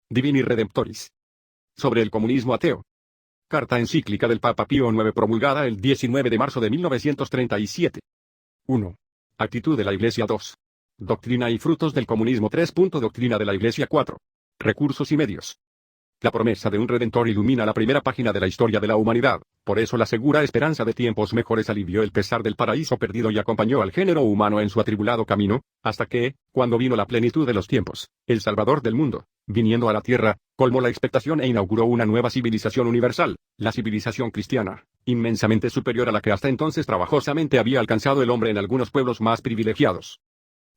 Divini Redemptoris. Sobre el comunismo ateo. Carta encíclica del Papa Pío IX promulgada el 19 de marzo de 1937. 1. Actitud de la Iglesia 2. Doctrina y frutos del comunismo 3. Doctrina de la Iglesia 4. Recursos y medios. La promesa de un Redentor ilumina la primera página de la historia de la humanidad, por eso la segura esperanza de tiempos mejores alivió el pesar del paraíso perdido y acompañó al género humano en su atribulado camino, hasta que, cuando vino la plenitud de los tiempos, el Salvador del mundo, viniendo a la tierra, colmó la expectación e inauguró una nueva civilización universal, la civilización cristiana, inmensamente superior a la que hasta entonces trabajosamente había alcanzado el hombre en algunos pueblos más privilegiados.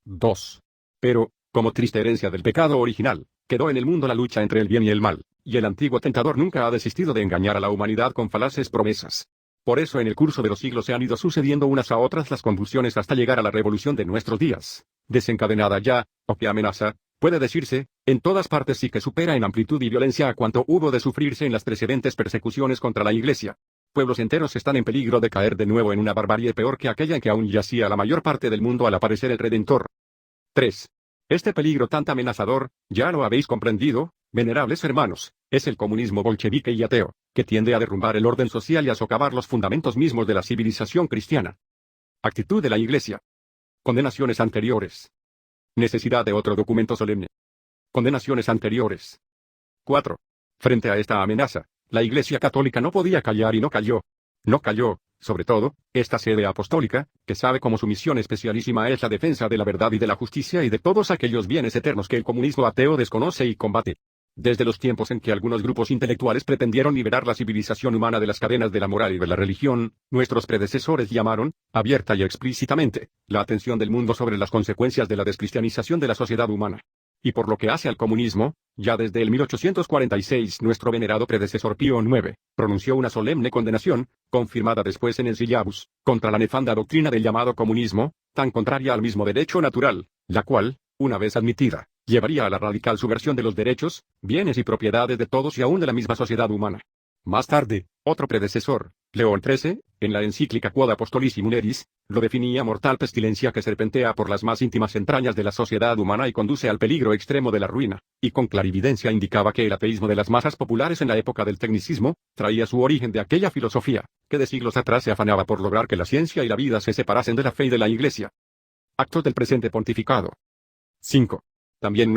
2. Pero, como triste herencia del pecado original, quedó en el mundo la lucha entre el bien y el mal, y el antiguo tentador nunca ha desistido de engañar a la humanidad con falaces promesas. Por eso en el curso de los siglos se han ido sucediendo unas a otras las convulsiones hasta llegar a la revolución de nuestros días, desencadenada ya, o que amenaza, puede decirse, en todas partes y que supera en amplitud y violencia a cuanto hubo de sufrirse en las precedentes persecuciones contra la Iglesia. Pueblos enteros están en peligro de caer de nuevo en una barbarie peor que aquella en que aún yacía la mayor parte del mundo al aparecer el Redentor. 3. Este peligro tan amenazador, ya lo habéis comprendido, venerables hermanos, es el comunismo bolchevique y ateo, que tiende a derrumbar el orden social y a socavar los fundamentos mismos de la civilización cristiana. Actitud de la Iglesia. Condenaciones anteriores. Necesidad de otro documento solemne. Condenaciones anteriores. 4. Frente a esta amenaza, la Iglesia católica no podía callar y no calló. No calló, sobre todo, esta sede apostólica, que sabe como su misión especialísima es la defensa de la verdad y de la justicia y de todos aquellos bienes eternos que el comunismo ateo desconoce y combate. Desde los tiempos en que algunos grupos intelectuales pretendieron liberar la civilización humana de las cadenas de la moral y de la religión, nuestros predecesores llamaron, abierta y explícitamente, la atención del mundo sobre las consecuencias de la descristianización de la sociedad humana. Y por lo que hace al comunismo, ya desde el 1846 nuestro venerado predecesor Pío IX, pronunció una solemne condenación, confirmada después en el Syllabus, contra la nefanda doctrina del llamado comunismo, tan contraria al mismo derecho natural, la cual, una vez admitida, llevaría a la radical subversión de los derechos, bienes y propiedades de todos y aún de la misma sociedad humana. Más tarde, otro predecesor, León XIII, en la encíclica Quod Apostolici Muneris, lo definía mortal pestilencia que serpentea por las más íntimas entrañas de la sociedad humana y conduce al peligro extremo de la ruina, y con clarividencia indicaba que el ateísmo de las masas populares en la época del tecnicismo, traía su origen de aquella filosofía, que de siglos atrás se afanaba por lograr que la ciencia y la vida se separasen de la fe y de la Iglesia. Actos del presente pontificado. 5. También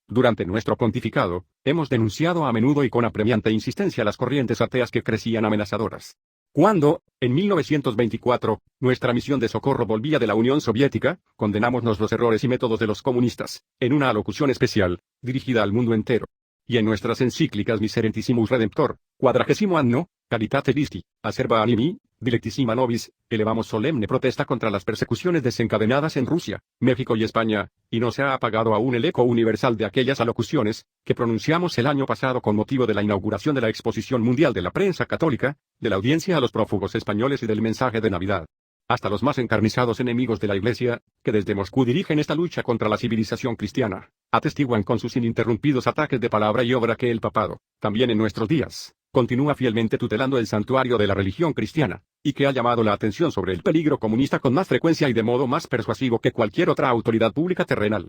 durante nuestro pontificado, hemos denunciado a menudo y con apremiante insistencia las corrientes ateas que crecían amenazadoras. Cuando, en 1924, nuestra misión de socorro volvía de la Unión Soviética, condenamos los errores y métodos de los comunistas, en una alocución especial, dirigida al mundo entero. Y en nuestras encíclicas Miserentissimus Redemptor, 40º anno, Caritate Christi, Acerba Animi, Dilectissima Nobis, elevamos solemne protesta contra las persecuciones desencadenadas en Rusia, México y España, y no se ha apagado aún el eco universal de aquellas alocuciones, que pronunciamos el año pasado con motivo de la inauguración de la Exposición Mundial de la Prensa Católica, de la audiencia a los prófugos españoles y del mensaje de Navidad. Hasta los más encarnizados enemigos de la Iglesia, que desde Moscú dirigen esta lucha contra la civilización cristiana, atestiguan con sus ininterrumpidos ataques de palabra y obra que el papado, también en nuestros días, continúa fielmente tutelando el santuario de la religión cristiana, y que ha llamado la atención sobre el peligro comunista con más frecuencia y de modo más persuasivo que cualquier otra autoridad pública terrenal.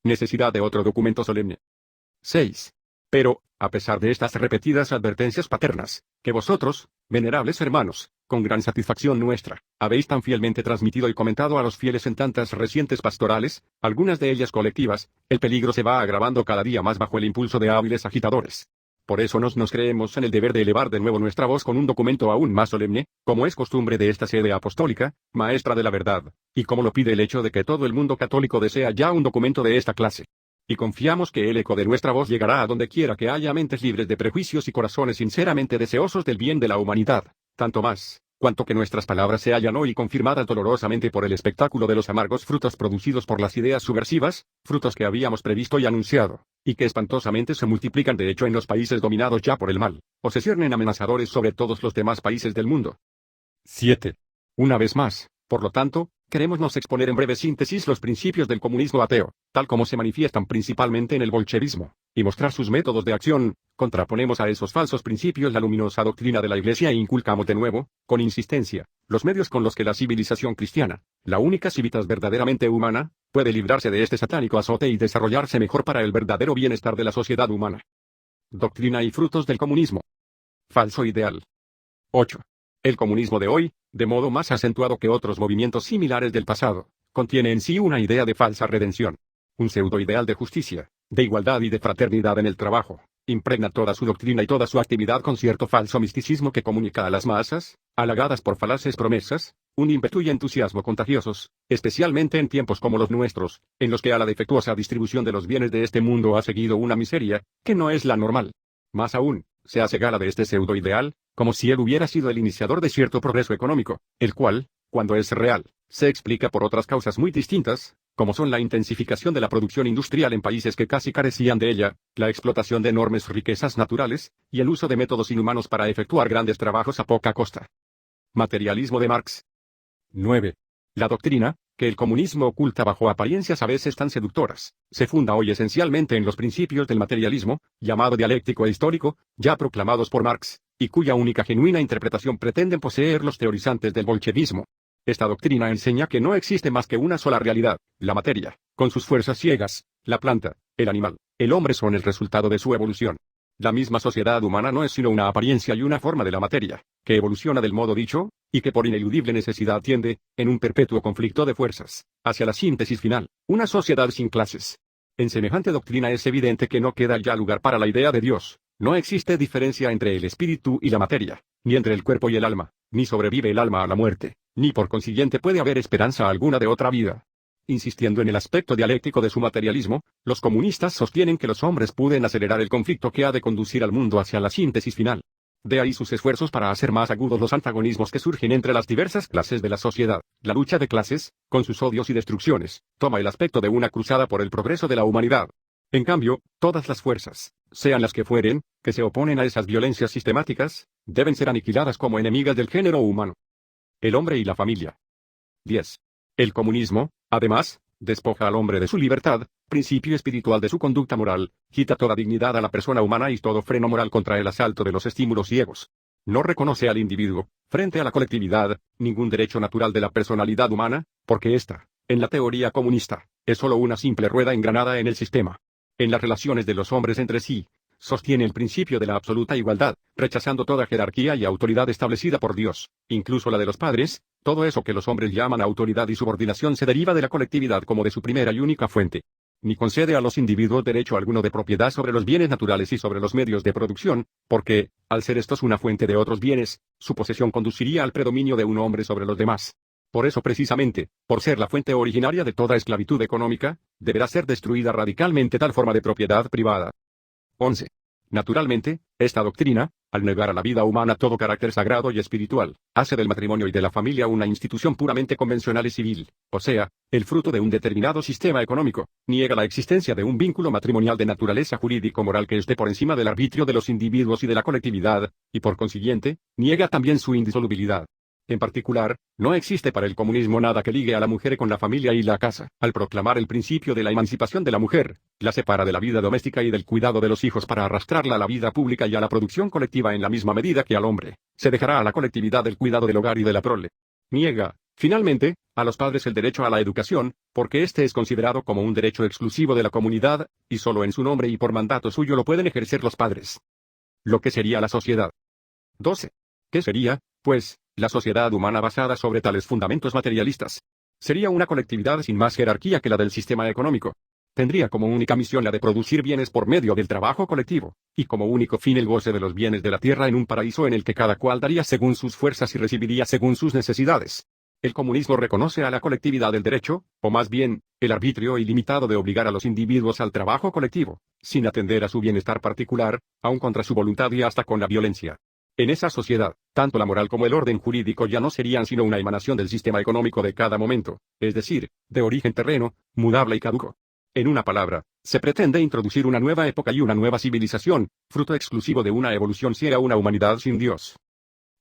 Necesidad de otro documento solemne. 6. Pero, a pesar de estas repetidas advertencias paternas, que vosotros, venerables hermanos, con gran satisfacción nuestra, habéis tan fielmente transmitido y comentado a los fieles en tantas recientes pastorales, algunas de ellas colectivas, el peligro se va agravando cada día más bajo el impulso de hábiles agitadores. Por eso nos creemos en el deber de elevar de nuevo nuestra voz con un documento aún más solemne, como es costumbre de esta sede apostólica, maestra de la verdad, y como lo pide el hecho de que todo el mundo católico desea ya un documento de esta clase. Y confiamos que el eco de nuestra voz llegará a donde quiera que haya mentes libres de prejuicios y corazones sinceramente deseosos del bien de la humanidad, tanto más, cuanto que nuestras palabras se hallan hoy confirmadas dolorosamente por el espectáculo de los amargos frutos producidos por las ideas subversivas, frutos que habíamos previsto y anunciado, y que espantosamente se multiplican de hecho en los países dominados ya por el mal, o se ciernen amenazadores sobre todos los demás países del mundo. 7. Una vez más, por lo tanto, queremos exponer en breve síntesis los principios del comunismo ateo, tal como se manifiestan principalmente en el bolchevismo, y mostrar sus métodos de acción, contraponemos a esos falsos principios la luminosa doctrina de la Iglesia e inculcamos de nuevo, con insistencia, los medios con los que la civilización cristiana, la única civitas verdaderamente humana, puede librarse de este satánico azote y desarrollarse mejor para el verdadero bienestar de la sociedad humana. Doctrina y frutos del comunismo. Falso ideal. 8. El comunismo de hoy, de modo más acentuado que otros movimientos similares del pasado, contiene en sí una idea de falsa redención. Un pseudo-ideal de justicia, de igualdad y de fraternidad en el trabajo. Impregna toda su doctrina y toda su actividad con cierto falso misticismo que comunica a las masas, halagadas por falaces promesas, un ímpetu y entusiasmo contagiosos, especialmente en tiempos como los nuestros, en los que a la defectuosa distribución de los bienes de este mundo ha seguido una miseria, que no es la normal. Más aún, se hace gala de este pseudo-ideal, como si él hubiera sido el iniciador de cierto progreso económico, el cual, cuando es real, se explica por otras causas muy distintas, como son la intensificación de la producción industrial en países que casi carecían de ella, la explotación de enormes riquezas naturales, y el uso de métodos inhumanos para efectuar grandes trabajos a poca costa. Materialismo de Marx. 9. La doctrina, que el comunismo oculta bajo apariencias a veces tan seductoras, se funda hoy esencialmente en los principios del materialismo, llamado dialéctico e histórico, ya proclamados por Marx, y cuya única genuina interpretación pretenden poseer los teorizantes del bolchevismo. Esta doctrina enseña que no existe más que una sola realidad, la materia, con sus fuerzas ciegas, la planta, el animal, el hombre son el resultado de su evolución. La misma sociedad humana no es sino una apariencia y una forma de la materia, que evoluciona del modo dicho, y que por ineludible necesidad tiende, en un perpetuo conflicto de fuerzas, hacia la síntesis final, una sociedad sin clases. En semejante doctrina es evidente que no queda ya lugar para la idea de Dios, no existe diferencia entre el espíritu y la materia, ni entre el cuerpo y el alma, ni sobrevive el alma a la muerte, ni por consiguiente puede haber esperanza alguna de otra vida. Insistiendo en el aspecto dialéctico de su materialismo, los comunistas sostienen que los hombres pueden acelerar el conflicto que ha de conducir al mundo hacia la síntesis final. De ahí sus esfuerzos para hacer más agudos los antagonismos que surgen entre las diversas clases de la sociedad. La lucha de clases, con sus odios y destrucciones, toma el aspecto de una cruzada por el progreso de la humanidad. En cambio, todas las fuerzas, sean las que fueren, que se oponen a esas violencias sistemáticas, deben ser aniquiladas como enemigas del género humano. El hombre y la familia. 10. El comunismo, además, despoja al hombre de su libertad, principio espiritual de su conducta moral, quita toda dignidad a la persona humana y todo freno moral contra el asalto de los estímulos ciegos. No reconoce al individuo, frente a la colectividad, ningún derecho natural de la personalidad humana, porque ésta, en la teoría comunista, es solo una simple rueda engranada en el sistema. En las relaciones de los hombres entre sí, sostiene el principio de la absoluta igualdad, rechazando toda jerarquía y autoridad establecida por Dios, incluso la de los padres. Todo eso que los hombres llaman autoridad y subordinación se deriva de la colectividad como de su primera y única fuente. Ni concede a los individuos derecho alguno de propiedad sobre los bienes naturales y sobre los medios de producción, porque, al ser estos una fuente de otros bienes, su posesión conduciría al predominio de un hombre sobre los demás. Por eso precisamente, por ser la fuente originaria de toda esclavitud económica, deberá ser destruida radicalmente tal forma de propiedad privada. 11. Naturalmente, esta doctrina, al negar a la vida humana todo carácter sagrado y espiritual, hace del matrimonio y de la familia una institución puramente convencional y civil, o sea, el fruto de un determinado sistema económico, niega la existencia de un vínculo matrimonial de naturaleza jurídico-moral que esté por encima del arbitrio de los individuos y de la colectividad, y por consiguiente, niega también su indisolubilidad. En particular, no existe para el comunismo nada que ligue a la mujer con la familia y la casa. Al proclamar el principio de la emancipación de la mujer, la separa de la vida doméstica y del cuidado de los hijos para arrastrarla a la vida pública y a la producción colectiva en la misma medida que al hombre. Se dejará a la colectividad el cuidado del hogar y de la prole. Niega, finalmente, a los padres el derecho a la educación, porque éste es considerado como un derecho exclusivo de la comunidad, y solo en su nombre y por mandato suyo lo pueden ejercer los padres. Lo que sería la sociedad. 12. ¿Qué sería, pues, la sociedad humana basada sobre tales fundamentos materialistas? Sería una colectividad sin más jerarquía que la del sistema económico. Tendría como única misión la de producir bienes por medio del trabajo colectivo, y como único fin el goce de los bienes de la tierra en un paraíso en el que cada cual daría según sus fuerzas y recibiría según sus necesidades. El comunismo reconoce a la colectividad el derecho, o más bien, el arbitrio ilimitado de obligar a los individuos al trabajo colectivo, sin atender a su bienestar particular, aun contra su voluntad y hasta con la violencia. En esa sociedad, tanto la moral como el orden jurídico ya no serían sino una emanación del sistema económico de cada momento, es decir, de origen terreno, mudable y caduco. En una palabra, se pretende introducir una nueva época y una nueva civilización, fruto exclusivo de una evolución ciega a una humanidad sin Dios.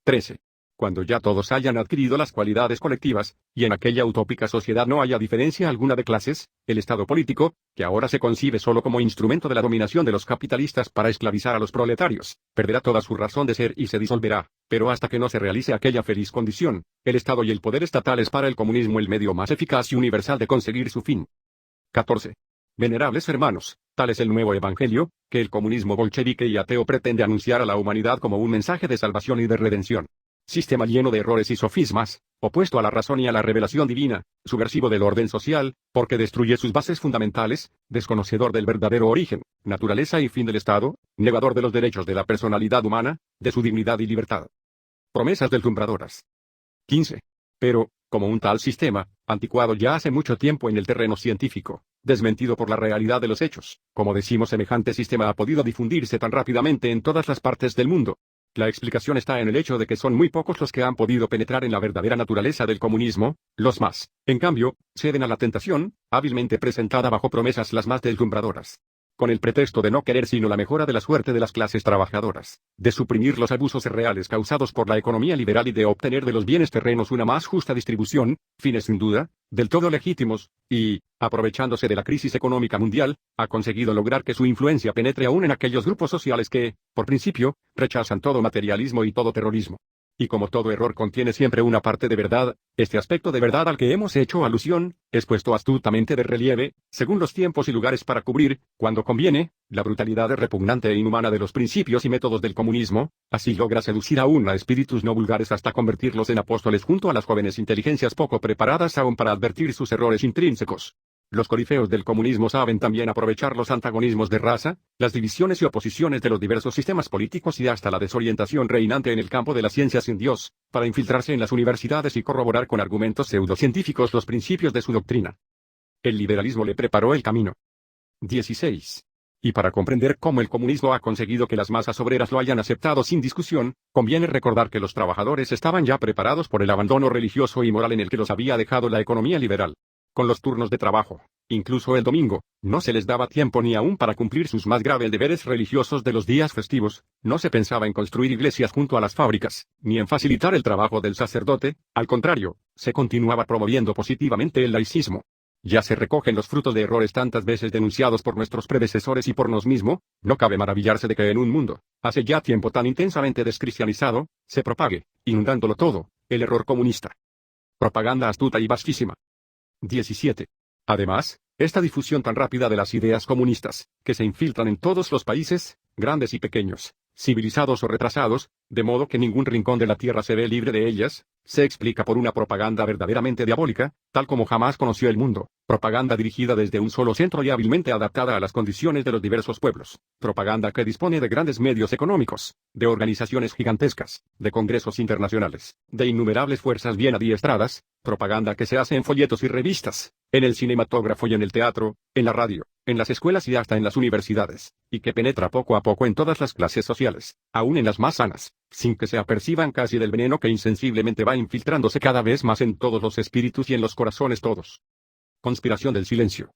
13. Cuando ya todos hayan adquirido las cualidades colectivas, y en aquella utópica sociedad no haya diferencia alguna de clases, el Estado político, que ahora se concibe solo como instrumento de la dominación de los capitalistas para esclavizar a los proletarios, perderá toda su razón de ser y se disolverá. Pero hasta que no se realice aquella feliz condición, el Estado y el poder estatal es para el comunismo el medio más eficaz y universal de conseguir su fin. 14. Venerables hermanos, tal es el nuevo evangelio, que el comunismo bolchevique y ateo pretende anunciar a la humanidad como un mensaje de salvación y de redención. Sistema lleno de errores y sofismas, opuesto a la razón y a la revelación divina, subversivo del orden social, porque destruye sus bases fundamentales, desconocedor del verdadero origen, naturaleza y fin del Estado, negador de los derechos de la personalidad humana, de su dignidad y libertad. Promesas deslumbradoras. 15. Pero, como un tal sistema, anticuado ya hace mucho tiempo en el terreno científico, desmentido por la realidad de los hechos, como decimos, semejante sistema ha podido difundirse tan rápidamente en todas las partes del mundo. La explicación está en el hecho de que son muy pocos los que han podido penetrar en la verdadera naturaleza del comunismo, los más, en cambio, ceden a la tentación, hábilmente presentada bajo promesas las más deslumbradoras. Con el pretexto de no querer sino la mejora de la suerte de las clases trabajadoras, de suprimir los abusos reales causados por la economía liberal y de obtener de los bienes terrenos una más justa distribución, fines sin duda, del todo legítimos, y, aprovechándose de la crisis económica mundial, ha conseguido lograr que su influencia penetre aún en aquellos grupos sociales que, por principio, rechazan todo materialismo y todo terrorismo. Y como todo error contiene siempre una parte de verdad, este aspecto de verdad al que hemos hecho alusión, es puesto astutamente de relieve, según los tiempos y lugares para cubrir, cuando conviene, la brutalidad repugnante e inhumana de los principios y métodos del comunismo, así logra seducir aún a espíritus no vulgares hasta convertirlos en apóstoles junto a las jóvenes inteligencias poco preparadas aún para advertir sus errores intrínsecos. Los corifeos del comunismo saben también aprovechar los antagonismos de raza, las divisiones y oposiciones de los diversos sistemas políticos y hasta la desorientación reinante en el campo de la ciencia sin Dios, para infiltrarse en las universidades y corroborar con argumentos pseudocientíficos los principios de su doctrina. El liberalismo le preparó el camino. 16. Y para comprender cómo el comunismo ha conseguido que las masas obreras lo hayan aceptado sin discusión, conviene recordar que los trabajadores estaban ya preparados por el abandono religioso y moral en el que los había dejado la economía liberal. Con los turnos de trabajo, incluso el domingo, no se les daba tiempo ni aún para cumplir sus más graves deberes religiosos de los días festivos, no se pensaba en construir iglesias junto a las fábricas, ni en facilitar el trabajo del sacerdote, al contrario, se continuaba promoviendo positivamente el laicismo. Ya se recogen los frutos de errores tantas veces denunciados por nuestros predecesores y por nos mismos, no cabe maravillarse de que en un mundo, hace ya tiempo tan intensamente descristianizado, se propague, inundándolo todo, el error comunista. Propaganda astuta y vastísima. 17. Además, esta difusión tan rápida de las ideas comunistas, que se infiltran en todos los países, grandes y pequeños, civilizados o retrasados, de modo que ningún rincón de la tierra se ve libre de ellas, se explica por una propaganda verdaderamente diabólica, tal como jamás conoció el mundo, propaganda dirigida desde un solo centro y hábilmente adaptada a las condiciones de los diversos pueblos, propaganda que dispone de grandes medios económicos, de organizaciones gigantescas, de congresos internacionales, de innumerables fuerzas bien adiestradas, propaganda que se hace en folletos y revistas, en el cinematógrafo y en el teatro, en la radio, en las escuelas y hasta en las universidades, y que penetra poco a poco en todas las clases sociales, aún en las más sanas, sin que se aperciban casi del veneno que insensiblemente va infiltrándose cada vez más en todos los espíritus y en los corazones todos. Conspiración del silencio.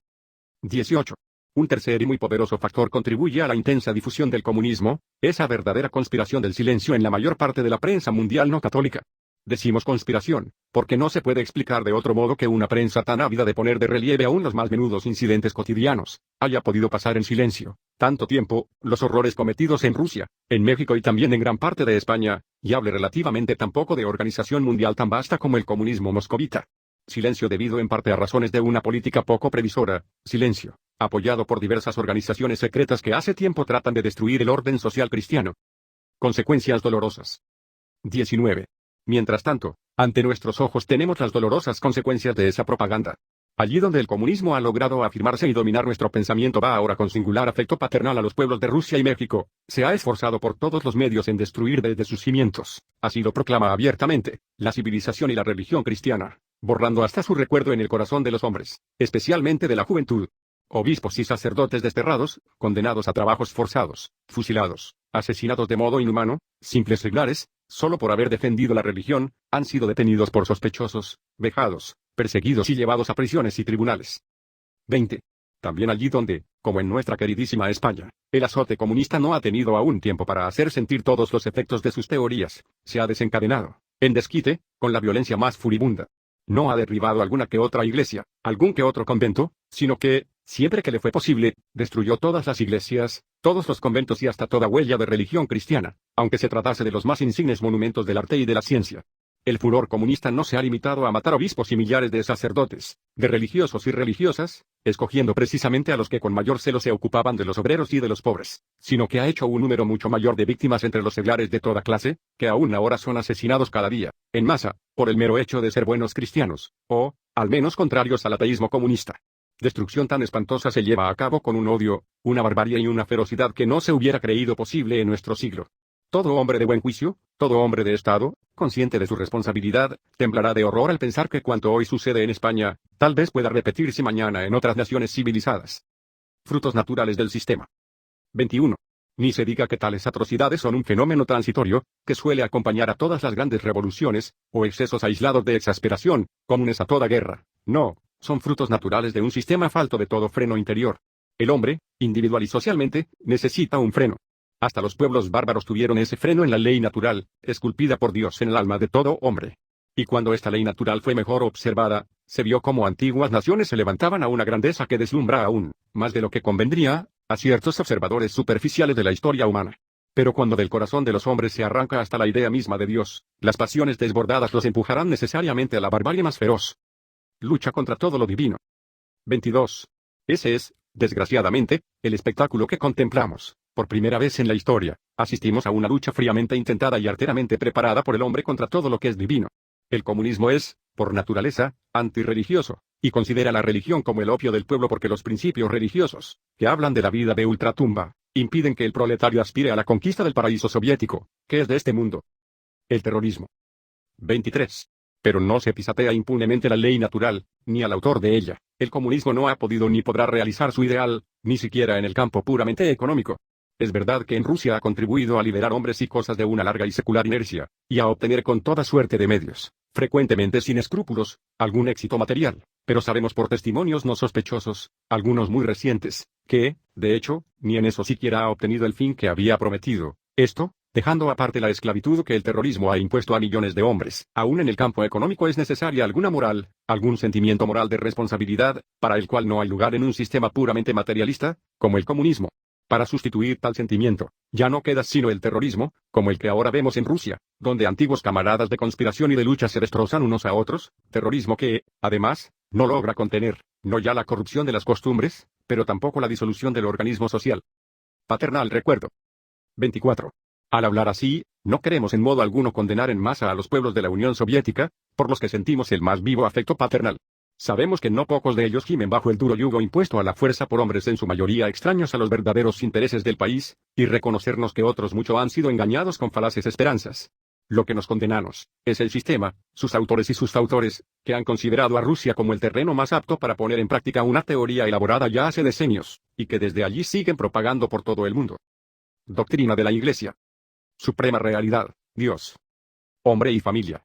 18. Un tercer y muy poderoso factor contribuye a la intensa difusión del comunismo, esa verdadera conspiración del silencio en la mayor parte de la prensa mundial no católica. Decimos conspiración, porque no se puede explicar de otro modo que una prensa tan ávida de poner de relieve aún los más menudos incidentes cotidianos, haya podido pasar en silencio, tanto tiempo, los horrores cometidos en Rusia, en México y también en gran parte de España, y hable relativamente tampoco de organización mundial tan vasta como el comunismo moscovita. Silencio debido en parte a razones de una política poco previsora, silencio, apoyado por diversas organizaciones secretas que hace tiempo tratan de destruir el orden social cristiano. Consecuencias dolorosas. 19. Mientras tanto, ante nuestros ojos tenemos las dolorosas consecuencias de esa propaganda. Allí donde el comunismo ha logrado afirmarse y dominar nuestro pensamiento va ahora con singular afecto paternal a los pueblos de Rusia y México, se ha esforzado por todos los medios en destruir desde sus cimientos, así lo proclama abiertamente, la civilización y la religión cristiana, borrando hasta su recuerdo en el corazón de los hombres, especialmente de la juventud. Obispos y sacerdotes desterrados, condenados a trabajos forzados, fusilados, asesinados de modo inhumano, simples seglares, solo por haber defendido la religión, han sido detenidos por sospechosos, vejados, perseguidos y llevados a prisiones y tribunales. 20. También allí donde, como en nuestra queridísima España, el azote comunista no ha tenido aún tiempo para hacer sentir todos los efectos de sus teorías, se ha desencadenado, En desquite, con la violencia más furibunda. No ha derribado alguna que otra iglesia, algún que otro convento, sino que, siempre que le fue posible, destruyó todas las iglesias, todos los conventos y hasta toda huella de religión cristiana, aunque se tratase de los más insignes monumentos del arte y de la ciencia. El furor comunista no se ha limitado a matar obispos y millares de sacerdotes, de religiosos y religiosas, escogiendo precisamente a los que con mayor celo se ocupaban de los obreros y de los pobres, sino que ha hecho un número mucho mayor de víctimas entre los seglares de toda clase, que aún ahora son asesinados cada día, en masa, por el mero hecho de ser buenos cristianos, o, al menos contrarios al ateísmo comunista. Destrucción tan espantosa se lleva a cabo con un odio, una barbarie y una ferocidad que no se hubiera creído posible en nuestro siglo. Todo hombre de buen juicio, todo hombre de Estado, consciente de su responsabilidad, temblará de horror al pensar que cuanto hoy sucede en España, tal vez pueda repetirse mañana en otras naciones civilizadas. Frutos naturales del sistema. 21. Ni se diga que tales atrocidades son un fenómeno transitorio, que suele acompañar a todas las grandes revoluciones, o excesos aislados de exasperación, comunes a toda guerra. No, son frutos naturales de un sistema falto de todo freno interior. El hombre, individual y socialmente, necesita un freno. Hasta los pueblos bárbaros tuvieron ese freno en la ley natural, esculpida por Dios en el alma de todo hombre. Y cuando esta ley natural fue mejor observada, se vio cómo antiguas naciones se levantaban a una grandeza que deslumbra aún, más de lo que convendría, a ciertos observadores superficiales de la historia humana. Pero cuando del corazón de los hombres se arranca hasta la idea misma de Dios, las pasiones desbordadas los empujarán necesariamente a la barbarie más feroz. Lucha contra todo lo divino. 22. Ese es, desgraciadamente, el espectáculo que contemplamos. Por primera vez en la historia, asistimos a una lucha fríamente intentada y arteramente preparada por el hombre contra todo lo que es divino. El comunismo es, por naturaleza, antirreligioso, y considera la religión como el opio del pueblo porque los principios religiosos, que hablan de la vida de ultratumba, impiden que el proletario aspire a la conquista del paraíso soviético, que es de este mundo. El terrorismo. 23. Pero no se pisotea impunemente la ley natural, ni al autor de ella. El comunismo no ha podido ni podrá realizar su ideal, ni siquiera en el campo puramente económico. Es verdad que en Rusia ha contribuido a liberar hombres y cosas de una larga y secular inercia, y a obtener con toda suerte de medios, frecuentemente sin escrúpulos, algún éxito material, pero sabemos por testimonios no sospechosos, algunos muy recientes, que, de hecho, ni en eso siquiera ha obtenido el fin que había prometido. Esto, dejando aparte la esclavitud que el terrorismo ha impuesto a millones de hombres, aún en el campo económico es necesaria alguna moral, algún sentimiento moral de responsabilidad, para el cual no hay lugar en un sistema puramente materialista, como el comunismo. Para sustituir tal sentimiento, ya no queda sino el terrorismo, como el que ahora vemos en Rusia, donde antiguos camaradas de conspiración y de lucha se destrozan unos a otros, terrorismo que, además, no logra contener, no ya la corrupción de las costumbres, pero tampoco la disolución del organismo social. Paternal recuerdo. 24. Al hablar así, no queremos en modo alguno condenar en masa a los pueblos de la Unión Soviética, por los que sentimos el más vivo afecto paternal. Sabemos que no pocos de ellos gimen bajo el duro yugo impuesto a la fuerza por hombres en su mayoría extraños a los verdaderos intereses del país, y reconocernos que otros mucho han sido engañados con falaces esperanzas. Lo que nos condenamos, es el sistema, sus autores y sus fautores, que han considerado a Rusia como el terreno más apto para poner en práctica una teoría elaborada ya hace decenios, y que desde allí siguen propagando por todo el mundo. Doctrina de la Iglesia. Suprema realidad, Dios. Hombre y familia.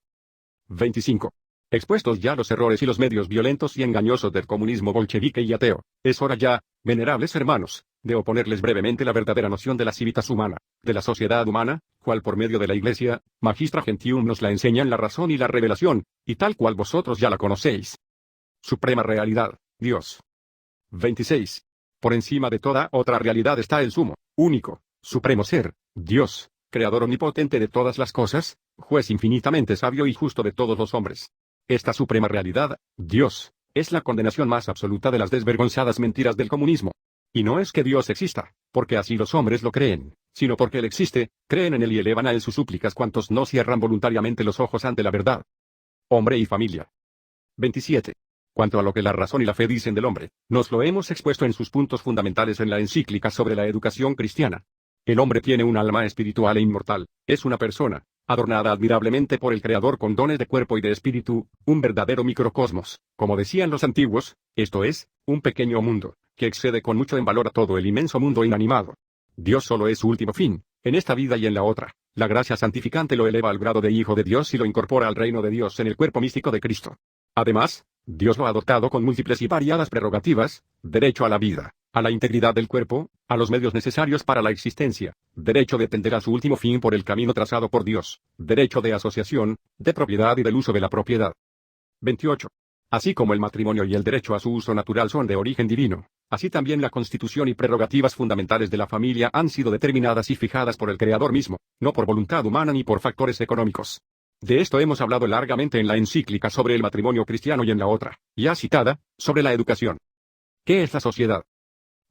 25. Expuestos ya los errores y los medios violentos y engañosos del comunismo bolchevique y ateo, es hora ya, venerables hermanos, de oponerles brevemente la verdadera noción de la civitas humana, de la sociedad humana, cual por medio de la Iglesia, Magistra Gentium nos la enseñan la razón y la revelación, y tal cual vosotros ya la conocéis. Suprema realidad, Dios. 26. Por encima de toda otra realidad está el sumo, único, supremo ser, Dios, creador omnipotente de todas las cosas, juez infinitamente sabio y justo de todos los hombres. Esta suprema realidad, Dios, es la condenación más absoluta de las desvergonzadas mentiras del comunismo. Y no es que Dios exista, porque así los hombres lo creen, sino porque Él existe, creen en Él y elevan a Él sus súplicas cuantos no cierran voluntariamente los ojos ante la verdad. Hombre y familia. 27. Cuanto a lo que la razón y la fe dicen del hombre, nos lo hemos expuesto en sus puntos fundamentales en la encíclica sobre la educación cristiana. El hombre tiene un alma espiritual e inmortal, es una persona, adornada admirablemente por el Creador con dones de cuerpo y de espíritu, un verdadero microcosmos, como decían los antiguos, esto es, un pequeño mundo, que excede con mucho en valor a todo el inmenso mundo inanimado. Dios solo es su último fin, en esta vida y en la otra. La gracia santificante lo eleva al grado de Hijo de Dios y lo incorpora al reino de Dios en el cuerpo místico de Cristo. Además, Dios lo ha dotado con múltiples y variadas prerrogativas, derecho a la vida, a la integridad del cuerpo, a los medios necesarios para la existencia, derecho de tender a su último fin por el camino trazado por Dios, derecho de asociación, de propiedad y del uso de la propiedad. 28. Así como el matrimonio y el derecho a su uso natural son de origen divino, así también la constitución y prerrogativas fundamentales de la familia han sido determinadas y fijadas por el Creador mismo, no por voluntad humana ni por factores económicos. De esto hemos hablado largamente en la encíclica sobre el matrimonio cristiano y en la otra, ya citada, sobre la educación. ¿Qué es la sociedad?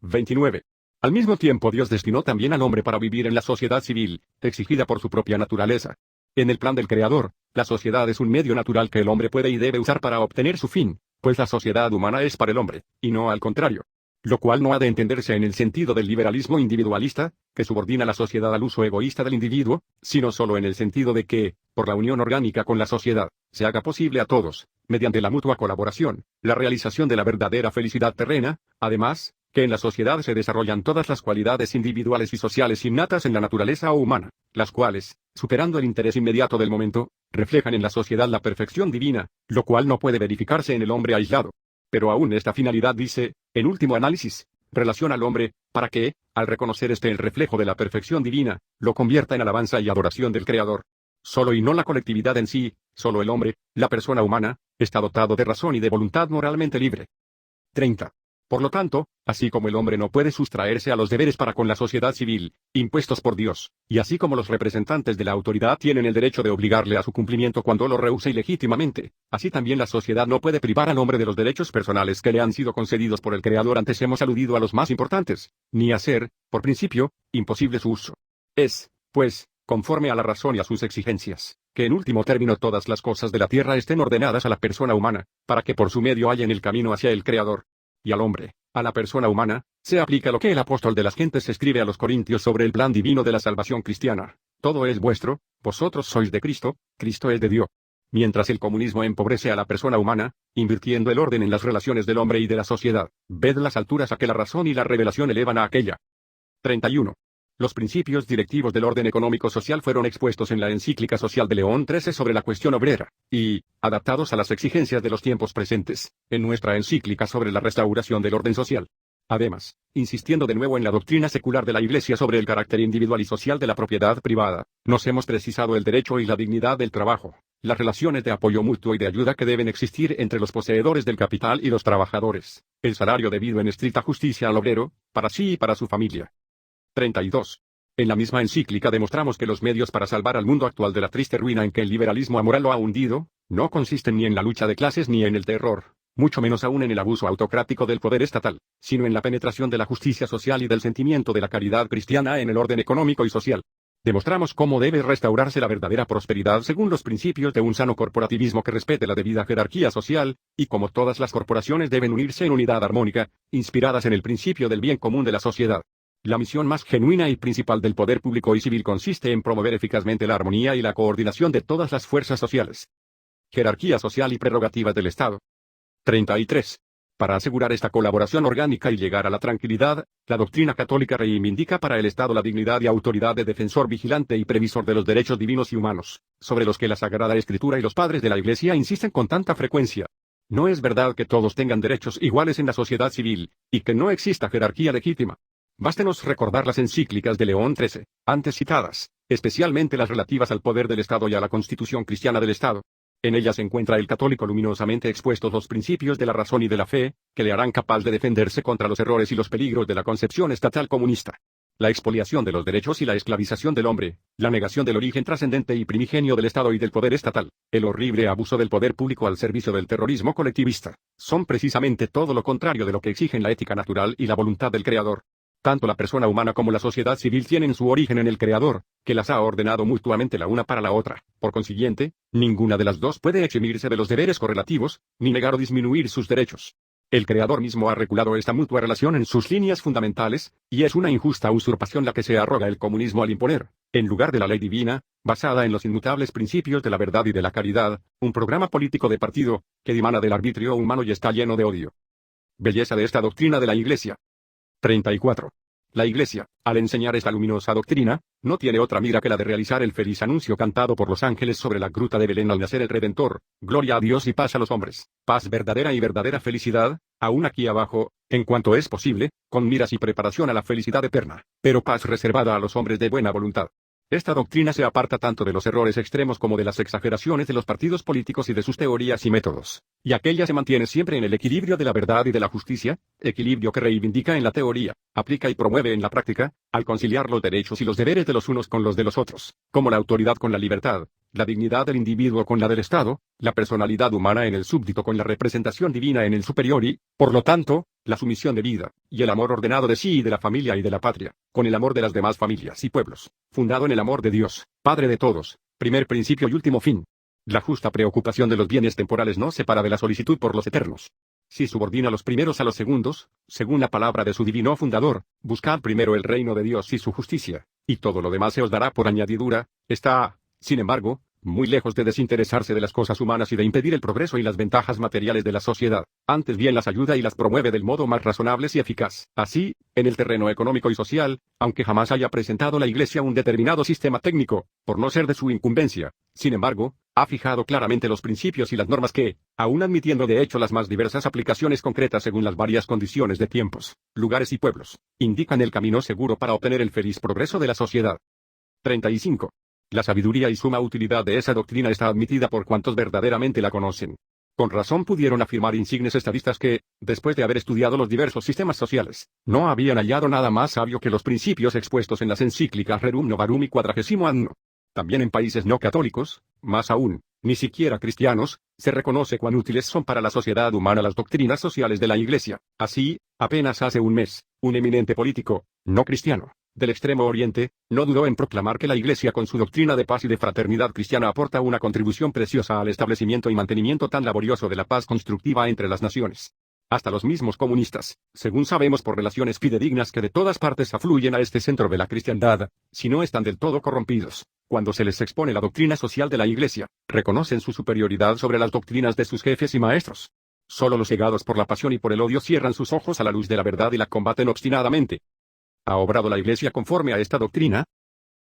29. Al mismo tiempo Dios destinó también al hombre para vivir en la sociedad civil, exigida por su propia naturaleza. En el plan del Creador, la sociedad es un medio natural que el hombre puede y debe usar para obtener su fin, pues la sociedad humana es para el hombre, y no al contrario. Lo cual no ha de entenderse en el sentido del liberalismo individualista, que subordina la sociedad al uso egoísta del individuo, sino solo en el sentido de que, por la unión orgánica con la sociedad, se haga posible a todos, mediante la mutua colaboración, la realización de la verdadera felicidad terrena, además, que en la sociedad se desarrollan todas las cualidades individuales y sociales innatas en la naturaleza humana, las cuales, superando el interés inmediato del momento, reflejan en la sociedad la perfección divina, lo cual no puede verificarse en el hombre aislado. Pero aún esta finalidad dice, en último análisis, relaciona al hombre, para que, al reconocer el reflejo de la perfección divina, lo convierta en alabanza y adoración del Creador. Solo y no la colectividad en sí, solo el hombre, la persona humana, está dotado de razón y de voluntad moralmente libre. 30. Por lo tanto, así como el hombre no puede sustraerse a los deberes para con la sociedad civil, impuestos por Dios, y así como los representantes de la autoridad tienen el derecho de obligarle a su cumplimiento cuando lo rehúsa ilegítimamente, así también la sociedad no puede privar al hombre de los derechos personales que le han sido concedidos por el Creador. Antes hemos aludido a los más importantes, ni hacer, por principio, imposible su uso. Es, pues, conforme a la razón y a sus exigencias, que en último término todas las cosas de la tierra estén ordenadas a la persona humana, para que por su medio hallen el camino hacia el Creador. Y al hombre, a la persona humana, se aplica lo que el apóstol de las gentes escribe a los corintios sobre el plan divino de la salvación cristiana. Todo es vuestro, vosotros sois de Cristo, Cristo es de Dios. Mientras el comunismo empobrece a la persona humana, invirtiendo el orden en las relaciones del hombre y de la sociedad, ved las alturas a que la razón y la revelación elevan a aquella. 31. Los principios directivos del orden económico-social fueron expuestos en la encíclica social de León XIII sobre la cuestión obrera, y, adaptados a las exigencias de los tiempos presentes, en nuestra encíclica sobre la restauración del orden social. Además, insistiendo de nuevo en la doctrina secular de la Iglesia sobre el carácter individual y social de la propiedad privada, nos hemos precisado el derecho y la dignidad del trabajo, las relaciones de apoyo mutuo y de ayuda que deben existir entre los poseedores del capital y los trabajadores, el salario debido en estricta justicia al obrero, para sí y para su familia. 32. En la misma encíclica demostramos que los medios para salvar al mundo actual de la triste ruina en que el liberalismo amoral lo ha hundido, no consisten ni en la lucha de clases ni en el terror, mucho menos aún en el abuso autocrático del poder estatal, sino en la penetración de la justicia social y del sentimiento de la caridad cristiana en el orden económico y social. Demostramos cómo debe restaurarse la verdadera prosperidad según los principios de un sano corporativismo que respete la debida jerarquía social, y cómo todas las corporaciones deben unirse en unidad armónica, inspiradas en el principio del bien común de la sociedad. La misión más genuina y principal del poder público y civil consiste en promover eficazmente la armonía y la coordinación de todas las fuerzas sociales. Jerarquía social y prerrogativas del Estado. 33. Para asegurar esta colaboración orgánica y llegar a la tranquilidad, la doctrina católica reivindica para el Estado la dignidad y autoridad de defensor vigilante y previsor de los derechos divinos y humanos, sobre los que la Sagrada Escritura y los padres de la Iglesia insisten con tanta frecuencia. No es verdad que todos tengan derechos iguales en la sociedad civil, y que no exista jerarquía legítima. Bástenos recordar las encíclicas de León XIII, antes citadas, especialmente las relativas al poder del Estado y a la constitución cristiana del Estado. En ellas se encuentra el católico luminosamente expuestos los principios de la razón y de la fe, que le harán capaz de defenderse contra los errores y los peligros de la concepción estatal comunista. La expoliación de los derechos y la esclavización del hombre, la negación del origen trascendente y primigenio del Estado y del poder estatal, el horrible abuso del poder público al servicio del terrorismo colectivista, son precisamente todo lo contrario de lo que exigen la ética natural y la voluntad del Creador. Tanto la persona humana como la sociedad civil tienen su origen en el Creador, que las ha ordenado mutuamente la una para la otra. Por consiguiente, ninguna de las dos puede eximirse de los deberes correlativos, ni negar o disminuir sus derechos. El Creador mismo ha regulado esta mutua relación en sus líneas fundamentales, y es una injusta usurpación la que se arroga el comunismo al imponer, en lugar de la ley divina, basada en los inmutables principios de la verdad y de la caridad, un programa político de partido, que dimana del arbitrio humano y está lleno de odio. Belleza de esta doctrina de la Iglesia. 34. La Iglesia, al enseñar esta luminosa doctrina, no tiene otra mira que la de realizar el feliz anuncio cantado por los ángeles sobre la gruta de Belén al nacer el Redentor: gloria a Dios y paz a los hombres, paz verdadera y verdadera felicidad, aún aquí abajo, en cuanto es posible, con miras y preparación a la felicidad eterna, pero paz reservada a los hombres de buena voluntad. Esta doctrina se aparta tanto de los errores extremos como de las exageraciones de los partidos políticos y de sus teorías y métodos, y aquella se mantiene siempre en el equilibrio de la verdad y de la justicia, equilibrio que reivindica en la teoría, aplica y promueve en la práctica, al conciliar los derechos y los deberes de los unos con los de los otros, como la autoridad con la libertad, la dignidad del individuo con la del Estado, la personalidad humana en el súbdito con la representación divina en el superior y, por lo tanto, la sumisión debida, y el amor ordenado de sí y de la familia y de la patria, con el amor de las demás familias y pueblos, fundado en el amor de Dios, Padre de todos, primer principio y último fin. La justa preocupación de los bienes temporales no separa de la solicitud por los eternos. Si subordina los primeros a los segundos, según la palabra de su divino fundador, buscad primero el reino de Dios y su justicia, y todo lo demás se os dará por añadidura, está, sin embargo, muy lejos de desinteresarse de las cosas humanas y de impedir el progreso y las ventajas materiales de la sociedad, antes bien las ayuda y las promueve del modo más razonable y eficaz. Así, en el terreno económico y social, aunque jamás haya presentado la Iglesia un determinado sistema técnico, por no ser de su incumbencia, sin embargo, ha fijado claramente los principios y las normas que, aun admitiendo de hecho las más diversas aplicaciones concretas según las varias condiciones de tiempos, lugares y pueblos, indican el camino seguro para obtener el feliz progreso de la sociedad. 35. La sabiduría y suma utilidad de esa doctrina está admitida por cuantos verdaderamente la conocen. Con razón pudieron afirmar insignes estadistas que, después de haber estudiado los diversos sistemas sociales, no habían hallado nada más sabio que los principios expuestos en las encíclicas Rerum Novarum y Quadragesimo Anno. También en países no católicos, más aún, ni siquiera cristianos, se reconoce cuán útiles son para la sociedad humana las doctrinas sociales de la Iglesia. Así, apenas hace un mes, un eminente político, no cristiano, del Extremo Oriente, no dudó en proclamar que la Iglesia con su doctrina de paz y de fraternidad cristiana aporta una contribución preciosa al establecimiento y mantenimiento tan laborioso de la paz constructiva entre las naciones. Hasta los mismos comunistas, según sabemos por relaciones fidedignas que de todas partes afluyen a este centro de la cristiandad, si no están del todo corrompidos, cuando se les expone la doctrina social de la Iglesia, reconocen su superioridad sobre las doctrinas de sus jefes y maestros. Solo los cegados por la pasión y por el odio cierran sus ojos a la luz de la verdad y la combaten obstinadamente. ¿Ha obrado la Iglesia conforme a esta doctrina?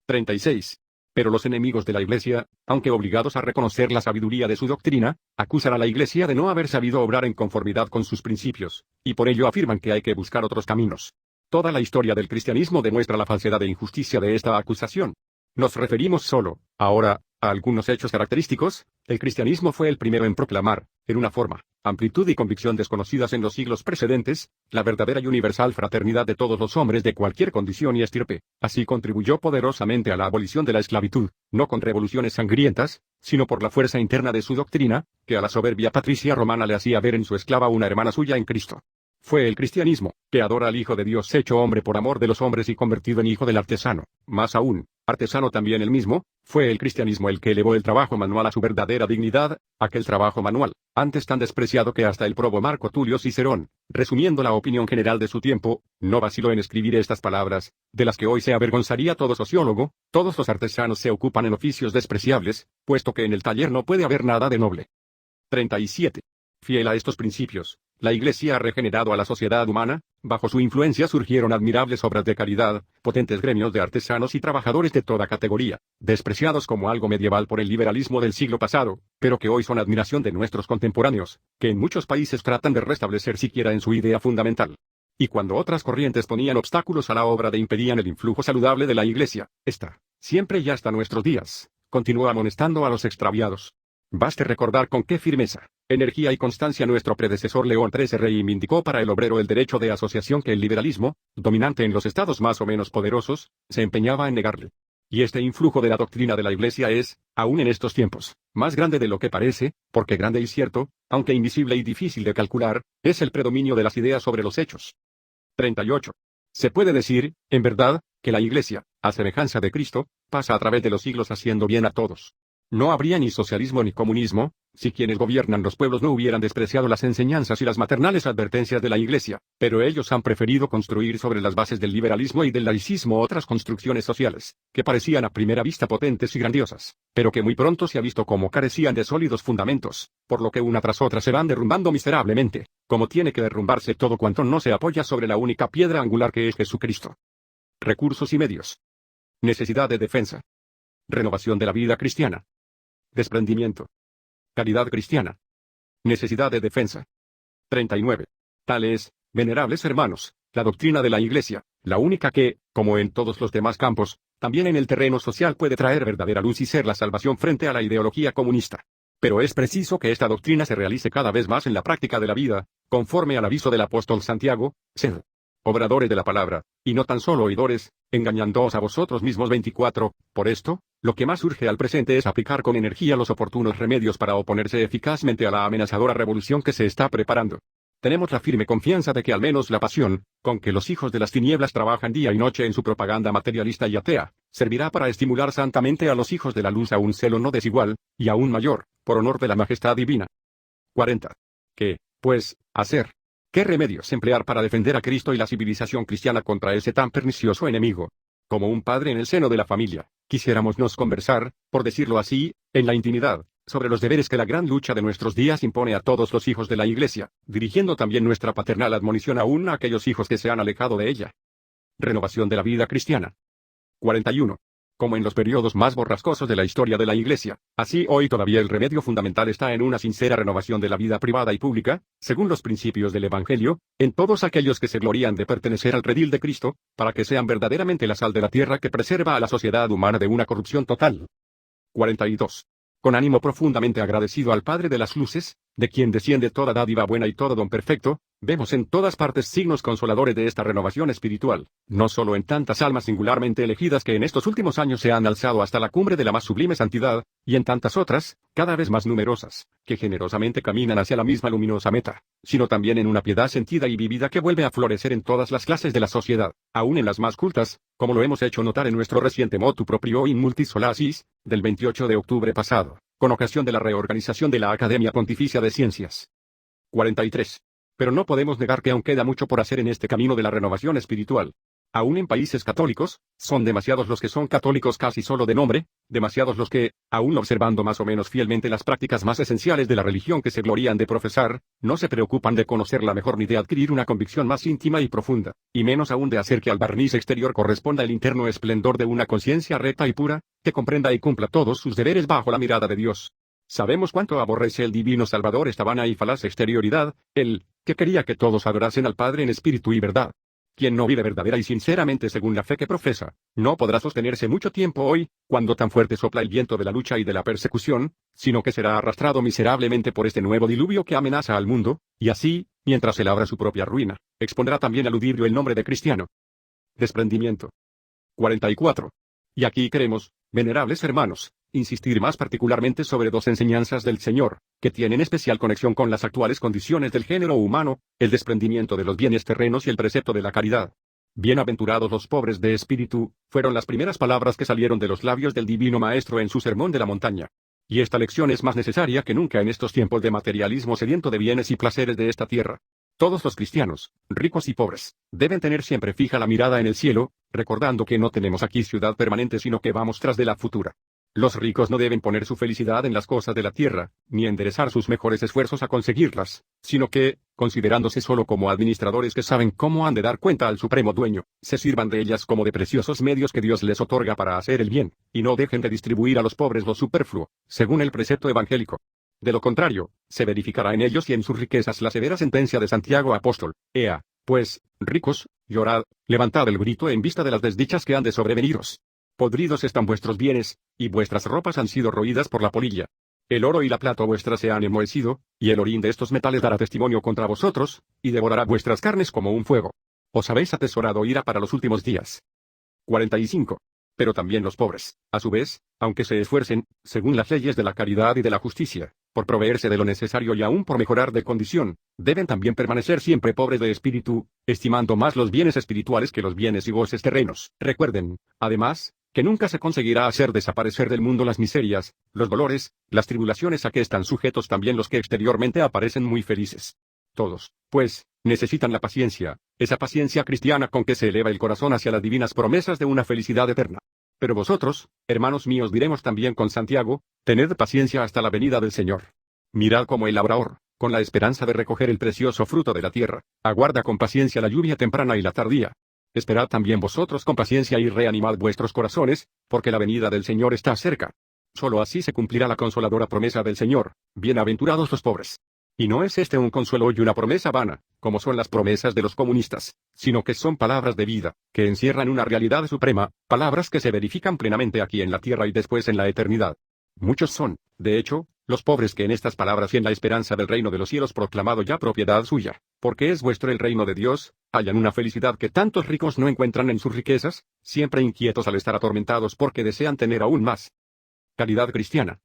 36. Pero los enemigos de la Iglesia, aunque obligados a reconocer la sabiduría de su doctrina, acusan a la Iglesia de no haber sabido obrar en conformidad con sus principios, y por ello afirman que hay que buscar otros caminos. Toda la historia del cristianismo demuestra la falsedad e injusticia de esta acusación. Nos referimos solo, ahora, a algunos hechos característicos. El cristianismo fue el primero en proclamar, en una forma, amplitud y convicción desconocidas en los siglos precedentes, la verdadera y universal fraternidad de todos los hombres de cualquier condición y estirpe. Así contribuyó poderosamente a la abolición de la esclavitud, no con revoluciones sangrientas, sino por la fuerza interna de su doctrina, que a la soberbia patricia romana le hacía ver en su esclava una hermana suya en Cristo. Fue el cristianismo, que adora al Hijo de Dios hecho hombre por amor de los hombres y convertido en hijo del artesano. Más aún, artesano también él mismo, fue el cristianismo el que elevó el trabajo manual a su verdadera dignidad, aquel trabajo manual, antes tan despreciado que hasta el probo Marco Tulio Cicerón, resumiendo la opinión general de su tiempo, no vaciló en escribir estas palabras, de las que hoy se avergonzaría todo sociólogo: todos los artesanos se ocupan en oficios despreciables, puesto que en el taller no puede haber nada de noble. 37. Fiel a estos principios, la Iglesia ha regenerado a la sociedad humana. Bajo su influencia surgieron admirables obras de caridad, potentes gremios de artesanos y trabajadores de toda categoría, despreciados como algo medieval por el liberalismo del siglo pasado, pero que hoy son admiración de nuestros contemporáneos, que en muchos países tratan de restablecer siquiera en su idea fundamental. Y cuando otras corrientes ponían obstáculos a la obra de impedían el influjo saludable de la Iglesia, esta, siempre y hasta nuestros días, continúa amonestando a los extraviados. Baste recordar con qué firmeza, energía y constancia nuestro predecesor León XIII reivindicó para el obrero el derecho de asociación que el liberalismo, dominante en los estados más o menos poderosos, se empeñaba en negarle. Y este influjo de la doctrina de la Iglesia es, aún en estos tiempos, más grande de lo que parece, porque grande y cierto, aunque invisible y difícil de calcular, es el predominio de las ideas sobre los hechos. 38. Se puede decir, en verdad, que la Iglesia, a semejanza de Cristo, pasa a través de los siglos haciendo bien a todos. No habría ni socialismo ni comunismo, si quienes gobiernan los pueblos no hubieran despreciado las enseñanzas y las maternales advertencias de la Iglesia, pero ellos han preferido construir sobre las bases del liberalismo y del laicismo otras construcciones sociales, que parecían a primera vista potentes y grandiosas, pero que muy pronto se ha visto como carecían de sólidos fundamentos, por lo que una tras otra se van derrumbando miserablemente, como tiene que derrumbarse todo cuanto no se apoya sobre la única piedra angular que es Jesucristo. Recursos y medios. Necesidad de defensa. Renovación de la vida cristiana. Desprendimiento. Caridad cristiana. Necesidad de defensa. 39. Tal es, venerables hermanos, la doctrina de la Iglesia, la única que, como en todos los demás campos, también en el terreno social puede traer verdadera luz y ser la salvación frente a la ideología comunista. Pero es preciso que esta doctrina se realice cada vez más en la práctica de la vida, conforme al aviso del apóstol Santiago, sed obradores de la palabra, y no tan solo oidores, engañándoos a vosotros mismos. 24. Por esto, lo que más urge al presente es aplicar con energía los oportunos remedios para oponerse eficazmente a la amenazadora revolución que se está preparando. Tenemos la firme confianza de que al menos la pasión, con que los hijos de las tinieblas trabajan día y noche en su propaganda materialista y atea, servirá para estimular santamente a los hijos de la luz a un celo no desigual, y aún mayor, por honor de la majestad divina. 40. ¿Qué, pues, hacer? ¿Qué remedios emplear para defender a Cristo y la civilización cristiana contra ese tan pernicioso enemigo? Como un padre en el seno de la familia, quisiéramos nos conversar, por decirlo así, en la intimidad, sobre los deberes que la gran lucha de nuestros días impone a todos los hijos de la Iglesia, dirigiendo también nuestra paternal admonición aún a aquellos hijos que se han alejado de ella. Renovación de la vida cristiana. 41. Como en los periodos más borrascosos de la historia de la Iglesia, así hoy todavía el remedio fundamental está en una sincera renovación de la vida privada y pública, según los principios del Evangelio, en todos aquellos que se glorían de pertenecer al redil de Cristo, para que sean verdaderamente la sal de la tierra que preserva a la sociedad humana de una corrupción total. 42. Con ánimo profundamente agradecido al Padre de las Luces, de quien desciende toda dádiva buena y todo don perfecto, vemos en todas partes signos consoladores de esta renovación espiritual, no solo en tantas almas singularmente elegidas que en estos últimos años se han alzado hasta la cumbre de la más sublime santidad, y en tantas otras, cada vez más numerosas, que generosamente caminan hacia la misma luminosa meta, sino también en una piedad sentida y vivida que vuelve a florecer en todas las clases de la sociedad, aún en las más cultas, como lo hemos hecho notar en nuestro reciente motu proprio in multis solacis, del 28 de octubre pasado, con ocasión de la reorganización de la Academia Pontificia de Ciencias. 43. Pero no podemos negar que aún queda mucho por hacer en este camino de la renovación espiritual. Aún en países católicos, son demasiados los que son católicos casi solo de nombre, demasiados los que, aún observando más o menos fielmente las prácticas más esenciales de la religión que se glorían de profesar, no se preocupan de conocerla mejor ni de adquirir una convicción más íntima y profunda, y menos aún de hacer que al barniz exterior corresponda el interno esplendor de una conciencia recta y pura, que comprenda y cumpla todos sus deberes bajo la mirada de Dios. Sabemos cuánto aborrece el divino Salvador esta vana y falaz exterioridad, él, que quería que todos adorasen al Padre en espíritu y verdad. Quien no vive verdadera y sinceramente según la fe que profesa, no podrá sostenerse mucho tiempo hoy, cuando tan fuerte sopla el viento de la lucha y de la persecución, sino que será arrastrado miserablemente por este nuevo diluvio que amenaza al mundo, y así, mientras se labra su propia ruina, expondrá también al ludibrio el nombre de cristiano. Desprendimiento. 44. Y aquí queremos, venerables hermanos, insistir más particularmente sobre dos enseñanzas del Señor, que tienen especial conexión con las actuales condiciones del género humano, el desprendimiento de los bienes terrenos y el precepto de la caridad. Bienaventurados los pobres de espíritu, fueron las primeras palabras que salieron de los labios del Divino Maestro en su Sermón de la Montaña. Y esta lección es más necesaria que nunca en estos tiempos de materialismo sediento de bienes y placeres de esta tierra. Todos los cristianos, ricos y pobres, deben tener siempre fija la mirada en el cielo, recordando que no tenemos aquí ciudad permanente sino que vamos tras de la futura. Los ricos no deben poner su felicidad en las cosas de la tierra, ni enderezar sus mejores esfuerzos a conseguirlas, sino que, considerándose solo como administradores que saben cómo han de dar cuenta al Supremo Dueño, se sirvan de ellas como de preciosos medios que Dios les otorga para hacer el bien, y no dejen de distribuir a los pobres lo superfluo, según el precepto evangélico. De lo contrario, se verificará en ellos y en sus riquezas la severa sentencia de Santiago apóstol: Ea, pues, ricos, llorad, levantad el grito en vista de las desdichas que han de sobreveniros. Podridos están vuestros bienes, y vuestras ropas han sido roídas por la polilla. El oro y la plata vuestra se han enmohecido, y el orín de estos metales dará testimonio contra vosotros, y devorará vuestras carnes como un fuego. Os habéis atesorado ira para los últimos días. 45. Pero también los pobres, a su vez, aunque se esfuercen, según las leyes de la caridad y de la justicia, por proveerse de lo necesario y aún por mejorar de condición, deben también permanecer siempre pobres de espíritu, estimando más los bienes espirituales que los bienes y goces terrenos. Recuerden, además, que nunca se conseguirá hacer desaparecer del mundo las miserias, los dolores, las tribulaciones a que están sujetos también los que exteriormente aparecen muy felices. Todos, pues, necesitan la paciencia, esa paciencia cristiana con que se eleva el corazón hacia las divinas promesas de una felicidad eterna. Pero vosotros, hermanos míos, diremos también con Santiago, tened paciencia hasta la venida del Señor. Mirad cómo el labrador, con la esperanza de recoger el precioso fruto de la tierra, aguarda con paciencia la lluvia temprana y la tardía. Esperad también vosotros con paciencia y reanimad vuestros corazones, porque la venida del Señor está cerca. Solo así se cumplirá la consoladora promesa del Señor: bienaventurados los pobres. Y no es este un consuelo y una promesa vana, como son las promesas de los comunistas, sino que son palabras de vida, que encierran una realidad suprema, palabras que se verifican plenamente aquí en la tierra y después en la eternidad. Muchos son, de hecho, los pobres que en estas palabras y en la esperanza del reino de los cielos proclamado ya propiedad suya, porque es vuestro el reino de Dios, hallan una felicidad que tantos ricos no encuentran en sus riquezas, siempre inquietos al estar atormentados porque desean tener aún más. Caridad cristiana.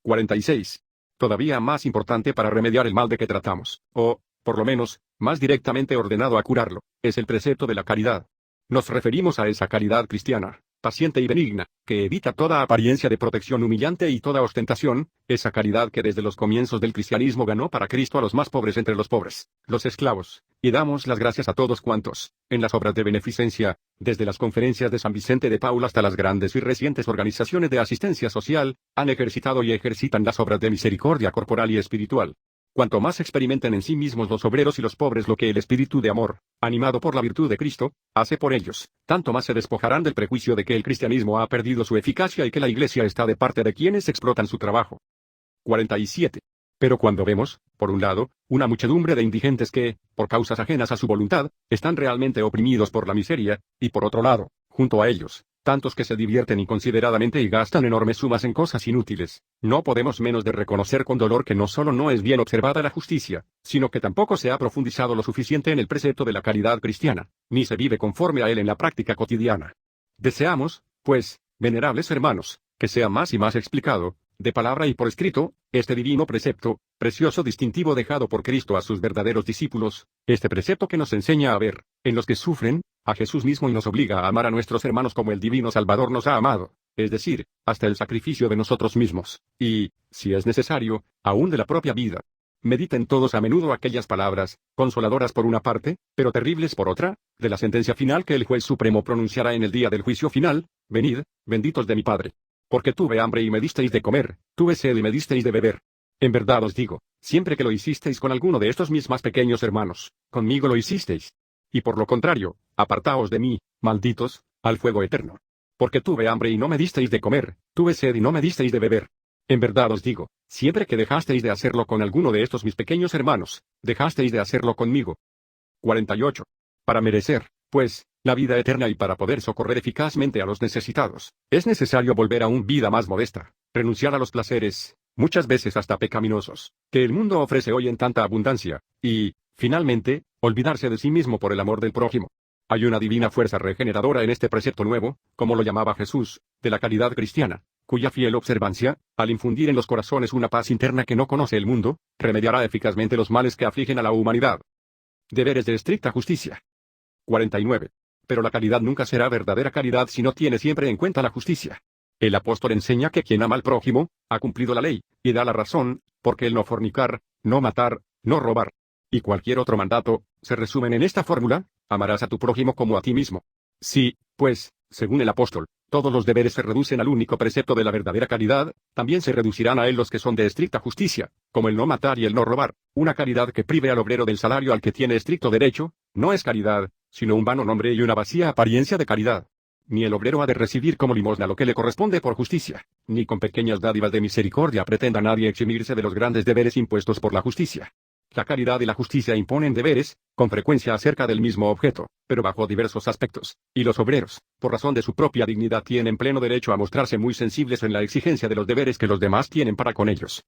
46. Todavía más importante para remediar el mal de que tratamos, o, por lo menos, más directamente ordenado a curarlo, es el precepto de la caridad. Nos referimos a esa caridad cristiana, paciente y benigna, que evita toda apariencia de protección humillante y toda ostentación, esa caridad que desde los comienzos del cristianismo ganó para Cristo a los más pobres entre los pobres, los esclavos, y damos las gracias a todos cuantos, en las obras de beneficencia, desde las conferencias de San Vicente de Paul hasta las grandes y recientes organizaciones de asistencia social, han ejercitado y ejercitan las obras de misericordia corporal y espiritual. Cuanto más experimenten en sí mismos los obreros y los pobres lo que el espíritu de amor, animado por la virtud de Cristo, hace por ellos, tanto más se despojarán del prejuicio de que el cristianismo ha perdido su eficacia y que la Iglesia está de parte de quienes explotan su trabajo. 47. Pero cuando vemos, por un lado, una muchedumbre de indigentes que, por causas ajenas a su voluntad, están realmente oprimidos por la miseria, y por otro lado, junto a ellos, tantos que se divierten inconsideradamente y gastan enormes sumas en cosas inútiles, no podemos menos de reconocer con dolor que no solo no es bien observada la justicia, sino que tampoco se ha profundizado lo suficiente en el precepto de la caridad cristiana, ni se vive conforme a él en la práctica cotidiana. Deseamos, pues, venerables hermanos, que sea más y más explicado, de palabra y por escrito, este divino precepto, precioso distintivo dejado por Cristo a sus verdaderos discípulos, este precepto que nos enseña a ver, en los que sufren, a Jesús mismo y nos obliga a amar a nuestros hermanos como el divino Salvador nos ha amado, es decir, hasta el sacrificio de nosotros mismos, y, si es necesario, aún de la propia vida. Mediten todos a menudo aquellas palabras, consoladoras por una parte, pero terribles por otra, de la sentencia final que el juez supremo pronunciará en el día del juicio final: venid, benditos de mi Padre. Porque tuve hambre y me disteis de comer, tuve sed y me disteis de beber. En verdad os digo, siempre que lo hicisteis con alguno de estos mis más pequeños hermanos, conmigo lo hicisteis. Y por lo contrario, apartaos de mí, malditos, al fuego eterno. Porque tuve hambre y no me disteis de comer, tuve sed y no me disteis de beber. En verdad os digo, siempre que dejasteis de hacerlo con alguno de estos mis pequeños hermanos, dejasteis de hacerlo conmigo. 48. Para merecer, pues, la vida eterna y para poder socorrer eficazmente a los necesitados, es necesario volver a una vida más modesta, renunciar a los placeres, muchas veces hasta pecaminosos, que el mundo ofrece hoy en tanta abundancia, y, finalmente, olvidarse de sí mismo por el amor del prójimo. Hay una divina fuerza regeneradora en este precepto nuevo, como lo llamaba Jesús, de la caridad cristiana, cuya fiel observancia, al infundir en los corazones una paz interna que no conoce el mundo, remediará eficazmente los males que afligen a la humanidad. Deberes de estricta justicia. 49. Pero la caridad nunca será verdadera caridad si no tiene siempre en cuenta la justicia. El apóstol enseña que quien ama al prójimo, ha cumplido la ley, y da la razón, porque el no fornicar, no matar, no robar, y cualquier otro mandato, se resumen en esta fórmula: amarás a tu prójimo como a ti mismo. Sí, pues, según el apóstol, todos los deberes se reducen al único precepto de la verdadera caridad, también se reducirán a él los que son de estricta justicia, como el no matar y el no robar. Una caridad que prive al obrero del salario al que tiene estricto derecho, no es caridad, sino un vano nombre y una vacía apariencia de caridad. Ni el obrero ha de recibir como limosna lo que le corresponde por justicia, ni con pequeñas dádivas de misericordia pretenda nadie eximirse de los grandes deberes impuestos por la justicia. La caridad y la justicia imponen deberes, con frecuencia acerca del mismo objeto, pero bajo diversos aspectos, y los obreros, por razón de su propia dignidad, tienen pleno derecho a mostrarse muy sensibles en la exigencia de los deberes que los demás tienen para con ellos.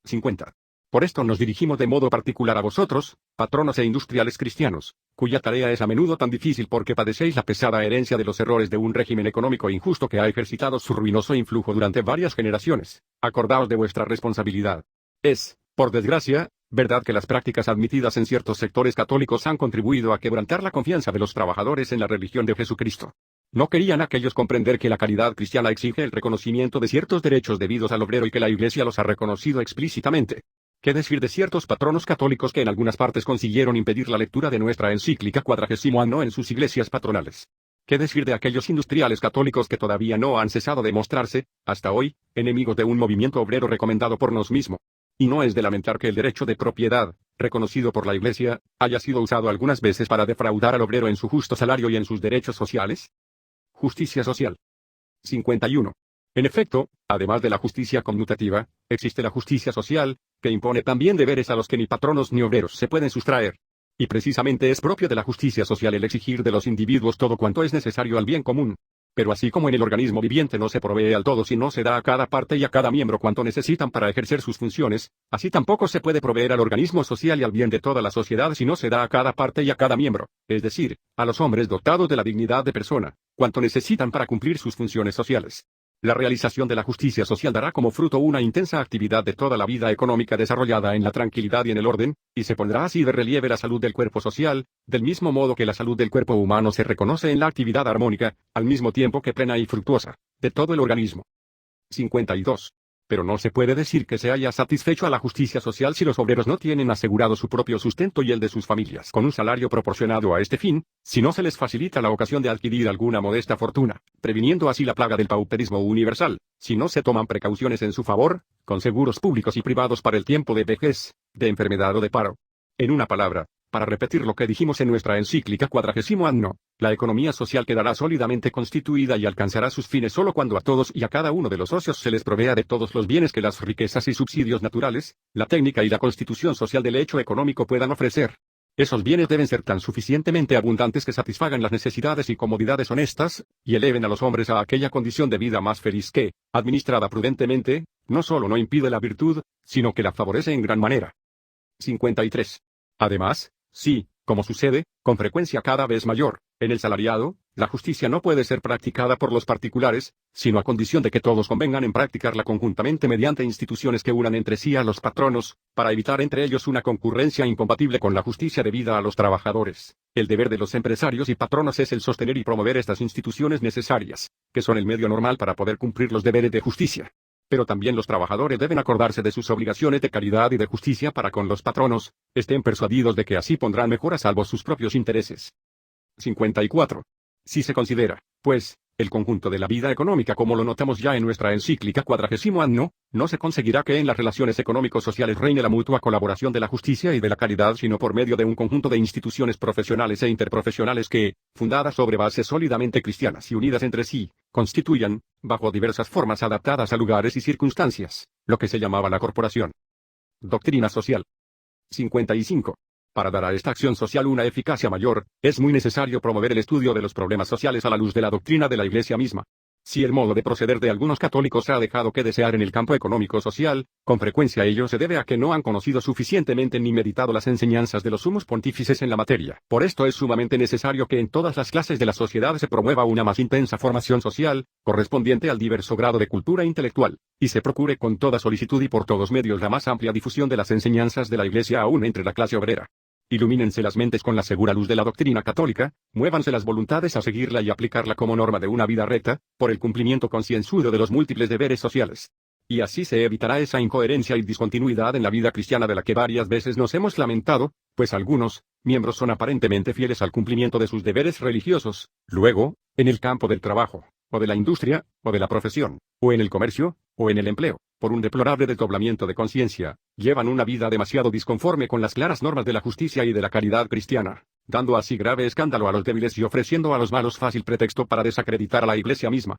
50. Por esto nos dirigimos de modo particular a vosotros, patronos e industriales cristianos, cuya tarea es a menudo tan difícil porque padecéis la pesada herencia de los errores de un régimen económico injusto que ha ejercitado su ruinoso influjo durante varias generaciones. Acordaos de vuestra responsabilidad. Es, por desgracia, verdad que las prácticas admitidas en ciertos sectores católicos han contribuido a quebrantar la confianza de los trabajadores en la religión de Jesucristo. No querían aquellos comprender que la caridad cristiana exige el reconocimiento de ciertos derechos debidos al obrero y que la Iglesia los ha reconocido explícitamente. ¿Qué decir de ciertos patronos católicos que en algunas partes consiguieron impedir la lectura de nuestra encíclica 40º Anno en sus iglesias patronales? ¿Qué decir de aquellos industriales católicos que todavía no han cesado de mostrarse, hasta hoy, enemigos de un movimiento obrero recomendado por nos mismos? Y no es de lamentar que el derecho de propiedad, reconocido por la Iglesia, haya sido usado algunas veces para defraudar al obrero en su justo salario y en sus derechos sociales? Justicia social. 51. En efecto, además de la justicia conmutativa, existe la justicia social, que impone también deberes a los que ni patronos ni obreros se pueden sustraer. Y precisamente es propio de la justicia social el exigir de los individuos todo cuanto es necesario al bien común. Pero así como en el organismo viviente no se provee al todo si no se da a cada parte y a cada miembro cuanto necesitan para ejercer sus funciones, así tampoco se puede proveer al organismo social y al bien de toda la sociedad si no se da a cada parte y a cada miembro, es decir, a los hombres dotados de la dignidad de persona, cuanto necesitan para cumplir sus funciones sociales. La realización de la justicia social dará como fruto una intensa actividad de toda la vida económica desarrollada en la tranquilidad y en el orden, y se pondrá así de relieve la salud del cuerpo social, del mismo modo que la salud del cuerpo humano se reconoce en la actividad armónica, al mismo tiempo que plena y fructuosa, de todo el organismo. 52. Pero no se puede decir que se haya satisfecho a la justicia social si los obreros no tienen asegurado su propio sustento y el de sus familias con un salario proporcionado a este fin, si no se les facilita la ocasión de adquirir alguna modesta fortuna, previniendo así la plaga del pauperismo universal, si no se toman precauciones en su favor, con seguros públicos y privados para el tiempo de vejez, de enfermedad o de paro. En una palabra, para repetir lo que dijimos en nuestra encíclica 40 Anno, la economía social quedará sólidamente constituida y alcanzará sus fines solo cuando a todos y a cada uno de los socios se les provea de todos los bienes que las riquezas y subsidios naturales, la técnica y la constitución social del hecho económico puedan ofrecer. Esos bienes deben ser tan suficientemente abundantes que satisfagan las necesidades y comodidades honestas, y eleven a los hombres a aquella condición de vida más feliz que, administrada prudentemente, no solo no impide la virtud, sino que la favorece en gran manera. 53. Además, sí, como sucede, con frecuencia cada vez mayor, en el salariado, la justicia no puede ser practicada por los particulares, sino a condición de que todos convengan en practicarla conjuntamente mediante instituciones que unan entre sí a los patronos, para evitar entre ellos una concurrencia incompatible con la justicia debida a los trabajadores. El deber de los empresarios y patronos es el sostener y promover estas instituciones necesarias, que son el medio normal para poder cumplir los deberes de justicia. Pero también los trabajadores deben acordarse de sus obligaciones de caridad y de justicia para con los patronos, estén persuadidos de que así pondrán mejor a salvo sus propios intereses. 54. Si se considera, pues, el conjunto de la vida económica como lo notamos ya en nuestra encíclica 40 Anno, no se conseguirá que en las relaciones económico-sociales reine la mutua colaboración de la justicia y de la caridad sino por medio de un conjunto de instituciones profesionales e interprofesionales que, fundadas sobre bases sólidamente cristianas y unidas entre sí, constituyan, bajo diversas formas adaptadas a lugares y circunstancias, lo que se llamaba la corporación. Doctrina social. 55. Para dar a esta acción social una eficacia mayor, es muy necesario promover el estudio de los problemas sociales a la luz de la doctrina de la Iglesia misma. Si el modo de proceder de algunos católicos ha dejado que desear en el campo económico-social, con frecuencia ello se debe a que no han conocido suficientemente ni meditado las enseñanzas de los sumos pontífices en la materia. Por esto es sumamente necesario que en todas las clases de la sociedad se promueva una más intensa formación social, correspondiente al diverso grado de cultura intelectual, y se procure con toda solicitud y por todos medios la más amplia difusión de las enseñanzas de la Iglesia aún entre la clase obrera. Ilumínense las mentes con la segura luz de la doctrina católica, muévanse las voluntades a seguirla y aplicarla como norma de una vida recta, por el cumplimiento concienzudo de los múltiples deberes sociales. Y así se evitará esa incoherencia y discontinuidad en la vida cristiana de la que varias veces nos hemos lamentado, pues algunos miembros son aparentemente fieles al cumplimiento de sus deberes religiosos, luego, en el campo del trabajo, o de la industria, o de la profesión, o en el comercio, o en el empleo, por un deplorable desdoblamiento de conciencia, llevan una vida demasiado disconforme con las claras normas de la justicia y de la caridad cristiana, dando así grave escándalo a los débiles y ofreciendo a los malos fácil pretexto para desacreditar a la Iglesia misma.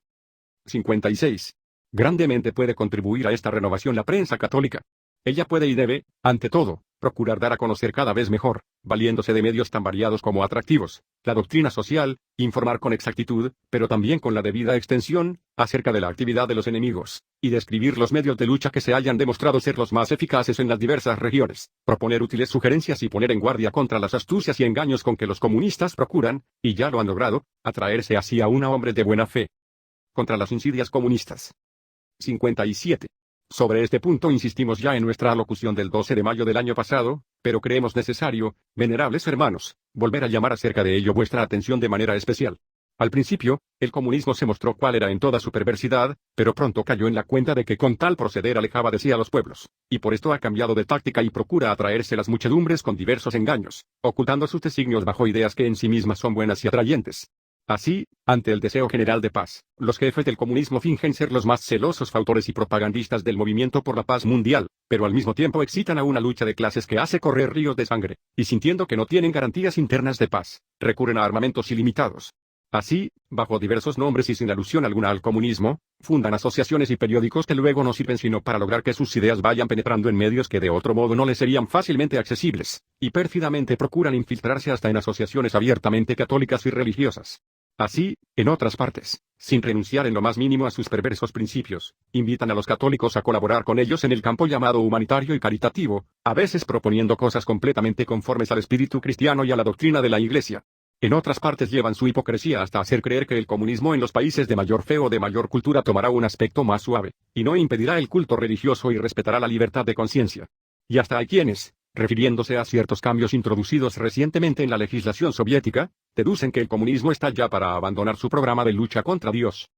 56. Grandemente puede contribuir a esta renovación la prensa católica. Ella puede y debe, ante todo, procurar dar a conocer cada vez mejor, valiéndose de medios tan variados como atractivos, la doctrina social, informar con exactitud, pero también con la debida extensión, acerca de la actividad de los enemigos, y describir los medios de lucha que se hayan demostrado ser los más eficaces en las diversas regiones, proponer útiles sugerencias y poner en guardia contra las astucias y engaños con que los comunistas procuran, y ya lo han logrado, atraerse así a un hombre de buena fe. Contra las insidias comunistas. 57. Sobre este punto insistimos ya en nuestra alocución del 12 de mayo del año pasado, pero creemos necesario, venerables hermanos, volver a llamar acerca de ello vuestra atención de manera especial. Al principio, el comunismo se mostró cuál era en toda su perversidad, pero pronto cayó en la cuenta de que con tal proceder alejaba de sí a los pueblos, y por esto ha cambiado de táctica y procura atraerse las muchedumbres con diversos engaños, ocultando sus designios bajo ideas que en sí mismas son buenas y atrayentes. Así, ante el deseo general de paz, los jefes del comunismo fingen ser los más celosos fautores y propagandistas del movimiento por la paz mundial, pero al mismo tiempo excitan a una lucha de clases que hace correr ríos de sangre, y sintiendo que no tienen garantías internas de paz, recurren a armamentos ilimitados. Así, bajo diversos nombres y sin alusión alguna al comunismo, fundan asociaciones y periódicos que luego no sirven sino para lograr que sus ideas vayan penetrando en medios que de otro modo no les serían fácilmente accesibles, y pérfidamente procuran infiltrarse hasta en asociaciones abiertamente católicas y religiosas. Así, en otras partes, sin renunciar en lo más mínimo a sus perversos principios, invitan a los católicos a colaborar con ellos en el campo llamado humanitario y caritativo, a veces proponiendo cosas completamente conformes al espíritu cristiano y a la doctrina de la Iglesia. En otras partes llevan su hipocresía hasta hacer creer que el comunismo en los países de mayor fe o de mayor cultura tomará un aspecto más suave, y no impedirá el culto religioso y respetará la libertad de conciencia. Y hasta hay quienes, refiriéndose a ciertos cambios introducidos recientemente en la legislación soviética, deducen que el comunismo está ya para abandonar su programa de lucha contra Dios.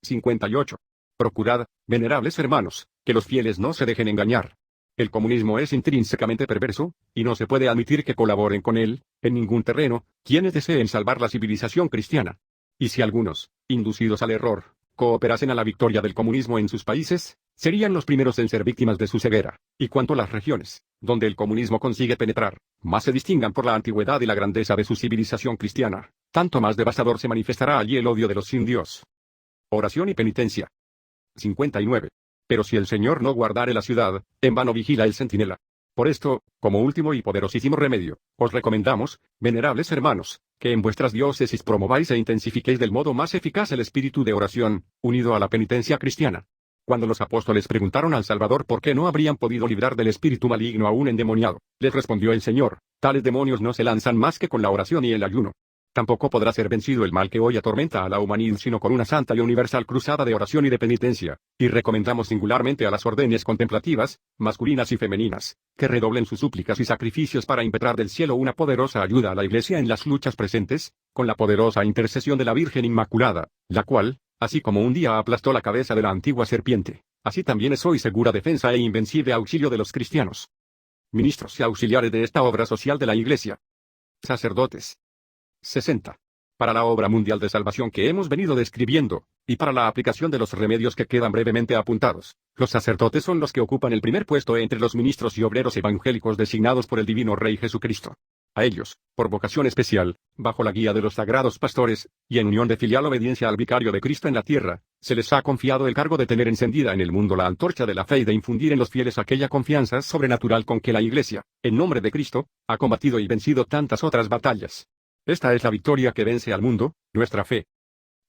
58. Procurad, venerables hermanos, que los fieles no se dejen engañar. El comunismo es intrínsecamente perverso, y no se puede admitir que colaboren con él, en ningún terreno, quienes deseen salvar la civilización cristiana. Y si algunos, inducidos al error, cooperasen a la victoria del comunismo en sus países, serían los primeros en ser víctimas de su ceguera. Y cuanto a las regiones, donde el comunismo consigue penetrar, más se distingan por la antigüedad y la grandeza de su civilización cristiana, tanto más devastador se manifestará allí el odio de los sin Dios. Oración y penitencia. 59. Pero si el Señor no guardare la ciudad, en vano vigila el centinela. Por esto, como último y poderosísimo remedio, os recomendamos, venerables hermanos, que en vuestras diócesis promováis e intensifiquéis del modo más eficaz el espíritu de oración, unido a la penitencia cristiana. Cuando los apóstoles preguntaron al Salvador por qué no habrían podido librar del espíritu maligno a un endemoniado, les respondió el Señor, tales demonios no se lanzan más que con la oración y el ayuno. Tampoco podrá ser vencido el mal que hoy atormenta a la humanidad sino con una santa y universal cruzada de oración y de penitencia, y recomendamos singularmente a las órdenes contemplativas, masculinas y femeninas, que redoblen sus súplicas y sacrificios para impetrar del cielo una poderosa ayuda a la Iglesia en las luchas presentes, con la poderosa intercesión de la Virgen Inmaculada, la cual, así como un día aplastó la cabeza de la antigua serpiente, así también es hoy segura defensa e invencible auxilio de los cristianos. Ministros y auxiliares de esta obra social de la Iglesia. Sacerdotes. 60. Para la obra mundial de salvación que hemos venido describiendo, y para la aplicación de los remedios que quedan brevemente apuntados, los sacerdotes son los que ocupan el primer puesto entre los ministros y obreros evangélicos designados por el Divino Rey Jesucristo. A ellos, por vocación especial, bajo la guía de los sagrados pastores, y en unión de filial obediencia al vicario de Cristo en la tierra, se les ha confiado el cargo de tener encendida en el mundo la antorcha de la fe y de infundir en los fieles aquella confianza sobrenatural con que la Iglesia, en nombre de Cristo, ha combatido y vencido tantas otras batallas. Esta es la victoria que vence al mundo, nuestra fe.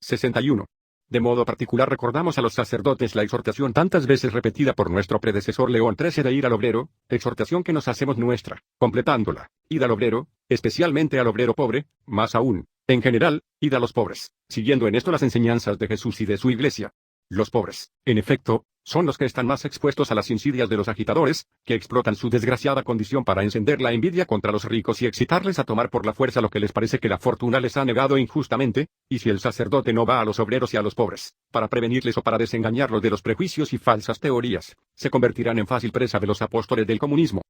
61. De modo particular recordamos a los sacerdotes la exhortación tantas veces repetida por nuestro predecesor León XIII de ir al obrero, exhortación que nos hacemos nuestra, completándola, id al obrero, especialmente al obrero pobre, más aún, en general, id a los pobres, siguiendo en esto las enseñanzas de Jesús y de su Iglesia. Los pobres, en efecto, son los que están más expuestos a las insidias de los agitadores, que explotan su desgraciada condición para encender la envidia contra los ricos y excitarles a tomar por la fuerza lo que les parece que la fortuna les ha negado injustamente, y si el sacerdote no va a los obreros y a los pobres, para prevenirles o para desengañarlos de los prejuicios y falsas teorías, se convertirán en fácil presa de los apóstoles del comunismo.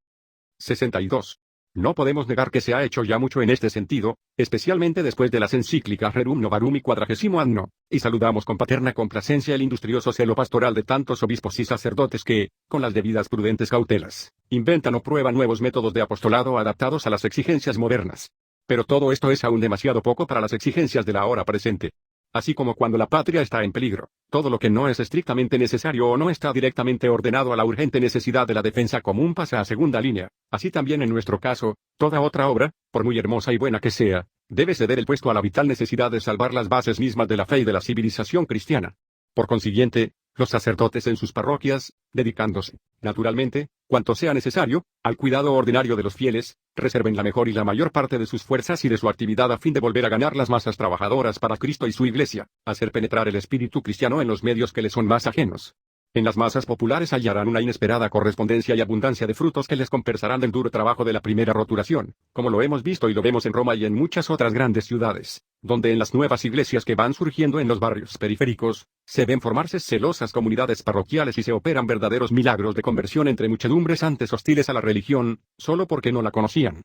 62. No podemos negar que se ha hecho ya mucho en este sentido, especialmente después de las encíclicas Rerum Novarum y 40 Anno, y saludamos con paterna complacencia el industrioso celo pastoral de tantos obispos y sacerdotes que, con las debidas prudentes cautelas, inventan o prueban nuevos métodos de apostolado adaptados a las exigencias modernas. Pero todo esto es aún demasiado poco para las exigencias de la hora presente. Así como cuando la patria está en peligro, todo lo que no es estrictamente necesario o no está directamente ordenado a la urgente necesidad de la defensa común pasa a segunda línea, así también en nuestro caso, toda otra obra, por muy hermosa y buena que sea, debe ceder el puesto a la vital necesidad de salvar las bases mismas de la fe y de la civilización cristiana. Por consiguiente, los sacerdotes en sus parroquias, dedicándose, naturalmente, cuanto sea necesario, al cuidado ordinario de los fieles, reserven la mejor y la mayor parte de sus fuerzas y de su actividad a fin de volver a ganar las masas trabajadoras para Cristo y su Iglesia, hacer penetrar el espíritu cristiano en los medios que les son más ajenos. En las masas populares hallarán una inesperada correspondencia y abundancia de frutos que les compensarán del duro trabajo de la primera roturación, como lo hemos visto y lo vemos en Roma y en muchas otras grandes ciudades, donde en las nuevas iglesias que van surgiendo en los barrios periféricos, se ven formarse celosas comunidades parroquiales y se operan verdaderos milagros de conversión entre muchedumbres antes hostiles a la religión, solo porque no la conocían.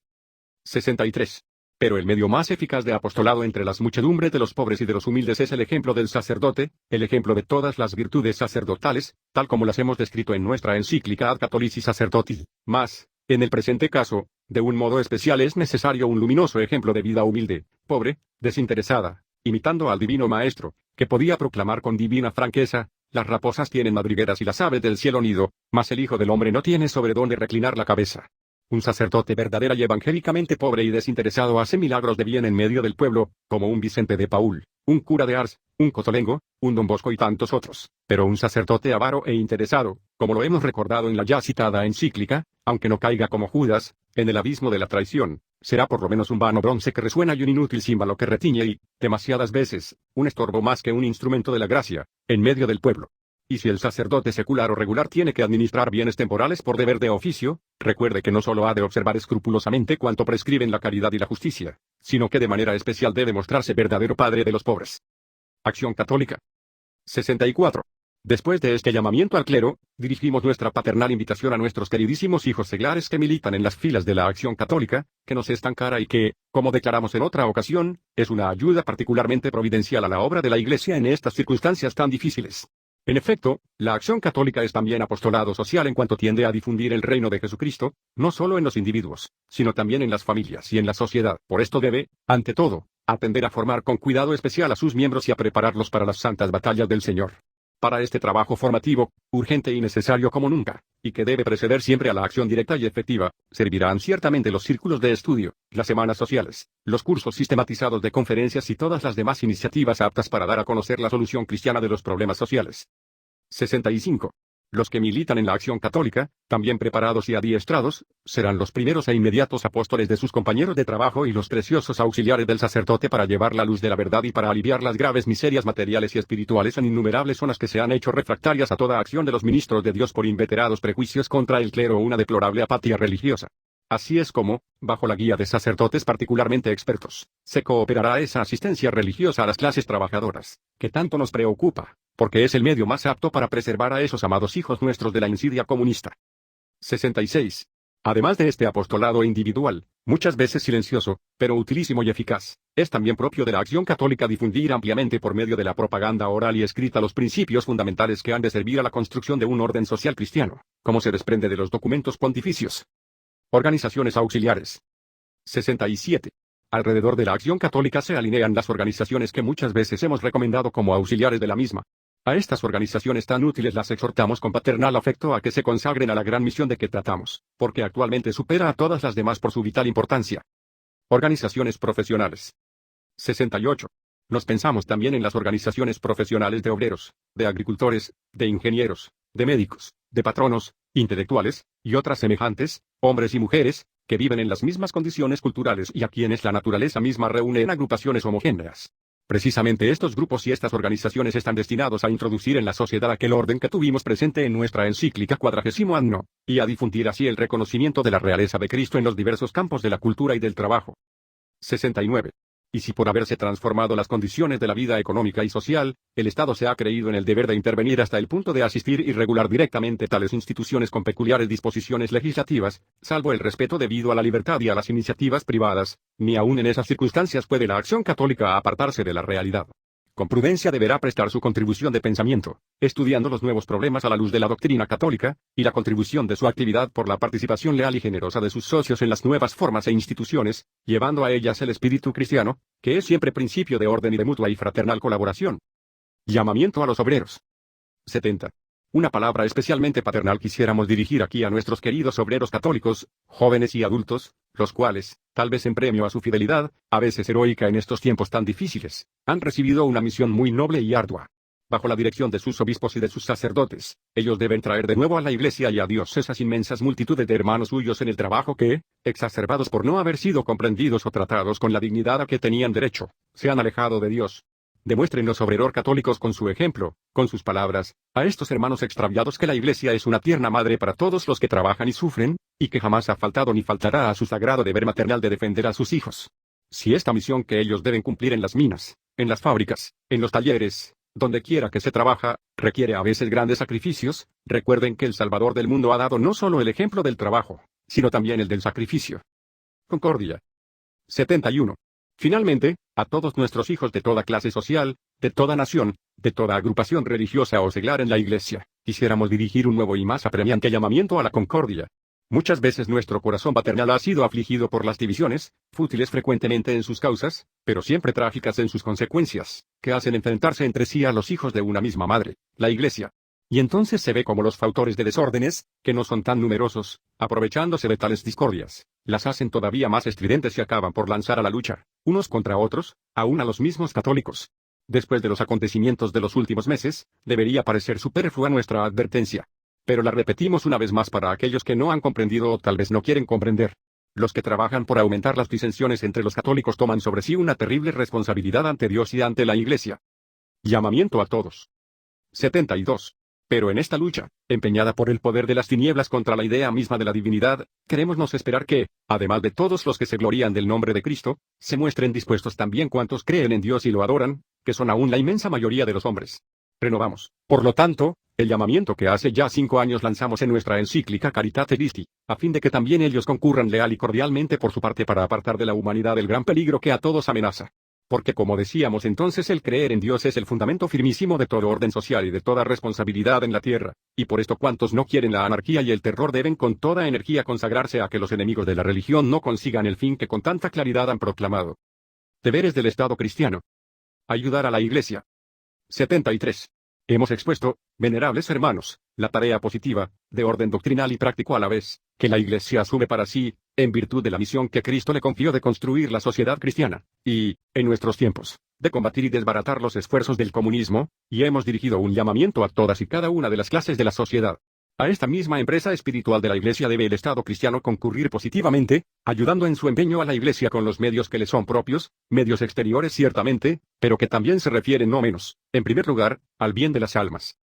63. Pero el medio más eficaz de apostolado entre las muchedumbres de los pobres y de los humildes es el ejemplo del sacerdote, el ejemplo de todas las virtudes sacerdotales, tal como las hemos descrito en nuestra encíclica Ad Catholicis Sacerdotis. Mas, en el presente caso, de un modo especial es necesario un luminoso ejemplo de vida humilde, pobre, desinteresada, imitando al divino Maestro, que podía proclamar con divina franqueza: las raposas tienen madrigueras y las aves del cielo nido, mas el Hijo del Hombre no tiene sobre dónde reclinar la cabeza. Un sacerdote verdadera y evangélicamente pobre y desinteresado hace milagros de bien en medio del pueblo, como un Vicente de Paúl, un cura de Ars, un Cotolengo, un Don Bosco y tantos otros. Pero un sacerdote avaro e interesado, como lo hemos recordado en la ya citada encíclica, aunque no caiga como Judas, en el abismo de la traición, será por lo menos un vano bronce que resuena y un inútil címbalo que retiñe y, demasiadas veces, un estorbo más que un instrumento de la gracia, en medio del pueblo. Y si el sacerdote secular o regular tiene que administrar bienes temporales por deber de oficio, recuerde que no solo ha de observar escrupulosamente cuanto prescriben la caridad y la justicia, sino que de manera especial debe mostrarse verdadero padre de los pobres. Acción católica. 64. Después de este llamamiento al clero, dirigimos nuestra paternal invitación a nuestros queridísimos hijos seglares que militan en las filas de la Acción Católica, que nos es tan cara y que, como declaramos en otra ocasión, es una ayuda particularmente providencial a la obra de la Iglesia en estas circunstancias tan difíciles. En efecto, la Acción Católica es también apostolado social en cuanto tiende a difundir el reino de Jesucristo, no solo en los individuos, sino también en las familias y en la sociedad. Por esto debe, ante todo, atender a formar con cuidado especial a sus miembros y a prepararlos para las santas batallas del Señor. Para este trabajo formativo, urgente y necesario como nunca, y que debe preceder siempre a la acción directa y efectiva, servirán ciertamente los círculos de estudio, las semanas sociales, los cursos sistematizados de conferencias y todas las demás iniciativas aptas para dar a conocer la solución cristiana de los problemas sociales. 65. Los que militan en la Acción Católica, también preparados y adiestrados, serán los primeros e inmediatos apóstoles de sus compañeros de trabajo y los preciosos auxiliares del sacerdote para llevar la luz de la verdad y para aliviar las graves miserias materiales y espirituales en innumerables zonas que se han hecho refractarias a toda acción de los ministros de Dios por inveterados prejuicios contra el clero o una deplorable apatía religiosa. Así es como, bajo la guía de sacerdotes particularmente expertos, se cooperará esa asistencia religiosa a las clases trabajadoras, que tanto nos preocupa, porque es el medio más apto para preservar a esos amados hijos nuestros de la insidia comunista. 66. Además de este apostolado individual, muchas veces silencioso, pero utilísimo y eficaz, es también propio de la Acción Católica difundir ampliamente por medio de la propaganda oral y escrita los principios fundamentales que han de servir a la construcción de un orden social cristiano, como se desprende de los documentos pontificios. Organizaciones auxiliares. 67. Alrededor de la Acción Católica se alinean las organizaciones que muchas veces hemos recomendado como auxiliares de la misma. A estas organizaciones tan útiles las exhortamos con paternal afecto a que se consagren a la gran misión de que tratamos, porque actualmente supera a todas las demás por su vital importancia. Organizaciones profesionales. 68. Nos pensamos también en las organizaciones profesionales de obreros, de agricultores, de ingenieros, de médicos, de patronos, intelectuales, y otras semejantes, hombres y mujeres, que viven en las mismas condiciones culturales y a quienes la naturaleza misma reúne en agrupaciones homogéneas. Precisamente estos grupos y estas organizaciones están destinados a introducir en la sociedad aquel orden que tuvimos presente en nuestra encíclica 40 Anno, y a difundir así el reconocimiento de la realeza de Cristo en los diversos campos de la cultura y del trabajo. 69. Y si por haberse transformado las condiciones de la vida económica y social, el Estado se ha creído en el deber de intervenir hasta el punto de asistir y regular directamente tales instituciones con peculiares disposiciones legislativas, salvo el respeto debido a la libertad y a las iniciativas privadas, ni aun en esas circunstancias puede la Acción Católica apartarse de la realidad. Con prudencia deberá prestar su contribución de pensamiento, estudiando los nuevos problemas a la luz de la doctrina católica, y la contribución de su actividad por la participación leal y generosa de sus socios en las nuevas formas e instituciones, llevando a ellas el espíritu cristiano, que es siempre principio de orden y de mutua y fraternal colaboración. Llamamiento a los obreros. 70. Una palabra especialmente paternal quisiéramos dirigir aquí a nuestros queridos obreros católicos, jóvenes y adultos, los cuales, tal vez en premio a su fidelidad, a veces heroica en estos tiempos tan difíciles, han recibido una misión muy noble y ardua. Bajo la dirección de sus obispos y de sus sacerdotes, ellos deben traer de nuevo a la Iglesia y a Dios esas inmensas multitudes de hermanos suyos en el trabajo que, exacerbados por no haber sido comprendidos o tratados con la dignidad a que tenían derecho, se han alejado de Dios. Demuestren los obreros católicos con su ejemplo, con sus palabras, a estos hermanos extraviados que la Iglesia es una tierna madre para todos los que trabajan y sufren, y que jamás ha faltado ni faltará a su sagrado deber maternal de defender a sus hijos. Si esta misión que ellos deben cumplir en las minas, en las fábricas, en los talleres, donde quiera que se trabaja, requiere a veces grandes sacrificios, recuerden que el Salvador del mundo ha dado no solo el ejemplo del trabajo, sino también el del sacrificio. Concordia. 71. Finalmente, a todos nuestros hijos de toda clase social, de toda nación, de toda agrupación religiosa o seglar en la Iglesia, quisiéramos dirigir un nuevo y más apremiante llamamiento a la concordia. Muchas veces nuestro corazón paternal ha sido afligido por las divisiones, fútiles frecuentemente en sus causas, pero siempre trágicas en sus consecuencias, que hacen enfrentarse entre sí a los hijos de una misma madre, la Iglesia. Y entonces se ve como los fautores de desórdenes, que no son tan numerosos, aprovechándose de tales discordias, las hacen todavía más estridentes y acaban por lanzar a la lucha, unos contra otros, aún a los mismos católicos. Después de los acontecimientos de los últimos meses, debería parecer superflua nuestra advertencia. Pero la repetimos una vez más para aquellos que no han comprendido o tal vez no quieren comprender. Los que trabajan por aumentar las disensiones entre los católicos toman sobre sí una terrible responsabilidad ante Dios y ante la Iglesia. Llamamiento a todos. 72. Pero en esta lucha, empeñada por el poder de las tinieblas contra la idea misma de la divinidad, querémonos esperar que, además de todos los que se glorían del nombre de Cristo, se muestren dispuestos también cuantos creen en Dios y lo adoran, que son aún la inmensa mayoría de los hombres. Renovamos, por lo tanto, el llamamiento que hace ya 5 años lanzamos en nuestra encíclica Caritate Christi, a fin de que también ellos concurran leal y cordialmente por su parte para apartar de la humanidad el gran peligro que a todos amenaza. Porque como decíamos entonces, el creer en Dios es el fundamento firmísimo de todo orden social y de toda responsabilidad en la tierra, y por esto cuantos no quieren la anarquía y el terror deben con toda energía consagrarse a que los enemigos de la religión no consigan el fin que con tanta claridad han proclamado. Deberes del Estado cristiano. Ayudar a la Iglesia. 73. Hemos expuesto, venerables hermanos, la tarea positiva, de orden doctrinal y práctico a la vez, que la Iglesia asume para sí, en virtud de la misión que Cristo le confió de construir la sociedad cristiana, y, en nuestros tiempos, de combatir y desbaratar los esfuerzos del comunismo, y hemos dirigido un llamamiento a todas y cada una de las clases de la sociedad. A esta misma empresa espiritual de la Iglesia debe el Estado cristiano concurrir positivamente, ayudando en su empeño a la Iglesia con los medios que le son propios, medios exteriores ciertamente, pero que también se refieren no menos, en primer lugar, al bien de las almas.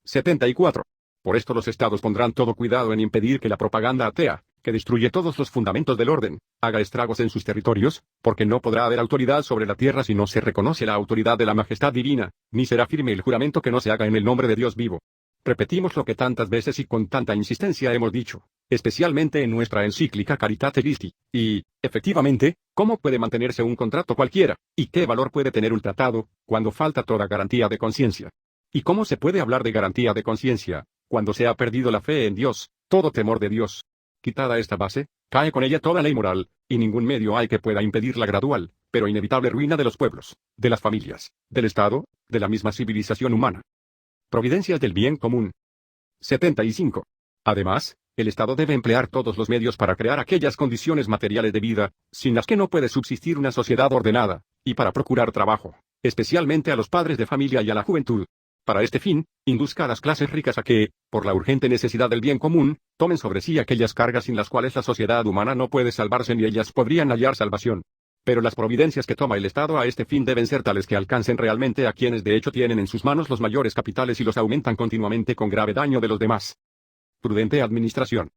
74. Por esto los Estados pondrán todo cuidado en impedir que la propaganda atea, que destruye todos los fundamentos del orden, haga estragos en sus territorios, porque no podrá haber autoridad sobre la tierra si no se reconoce la autoridad de la majestad divina, ni será firme el juramento que no se haga en el nombre de Dios vivo. Repetimos lo que tantas veces y con tanta insistencia hemos dicho, especialmente en nuestra encíclica Caritate Christi, y, efectivamente, ¿cómo puede mantenerse un contrato cualquiera, y qué valor puede tener un tratado, cuando falta toda garantía de conciencia? ¿Y cómo se puede hablar de garantía de conciencia, cuando se ha perdido la fe en Dios, todo temor de Dios? Quitada esta base, cae con ella toda ley moral, y ningún medio hay que pueda impedir la gradual, pero inevitable ruina de los pueblos, de las familias, del Estado, de la misma civilización humana. Providencias del bien común. 75. Además, el Estado debe emplear todos los medios para crear aquellas condiciones materiales de vida, sin las que no puede subsistir una sociedad ordenada, y para procurar trabajo, especialmente a los padres de familia y a la juventud. Para este fin, induzca a las clases ricas a que, por la urgente necesidad del bien común, tomen sobre sí aquellas cargas sin las cuales la sociedad humana no puede salvarse ni ellas podrían hallar salvación. Pero las providencias que toma el Estado a este fin deben ser tales que alcancen realmente a quienes de hecho tienen en sus manos los mayores capitales y los aumentan continuamente con grave daño de los demás. Prudente administración.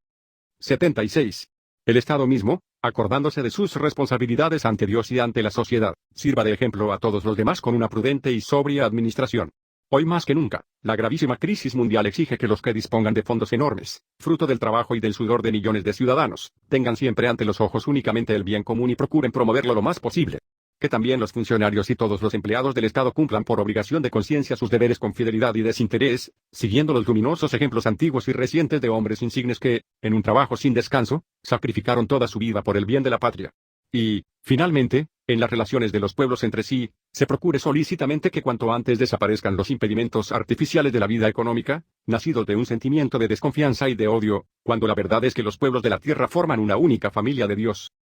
76. El Estado mismo, acordándose de sus responsabilidades ante Dios y ante la sociedad, sirva de ejemplo a todos los demás con una prudente y sobria administración. Hoy más que nunca, la gravísima crisis mundial exige que los que dispongan de fondos enormes, fruto del trabajo y del sudor de millones de ciudadanos, tengan siempre ante los ojos únicamente el bien común y procuren promoverlo lo más posible. Que también los funcionarios y todos los empleados del Estado cumplan por obligación de conciencia sus deberes con fidelidad y desinterés, siguiendo los luminosos ejemplos antiguos y recientes de hombres insignes que, en un trabajo sin descanso, sacrificaron toda su vida por el bien de la patria. Y, finalmente, en las relaciones de los pueblos entre sí, se procure solícitamente que cuanto antes desaparezcan los impedimentos artificiales de la vida económica, nacidos de un sentimiento de desconfianza y de odio, cuando la verdad es que los pueblos de la tierra forman una única familia de Dios.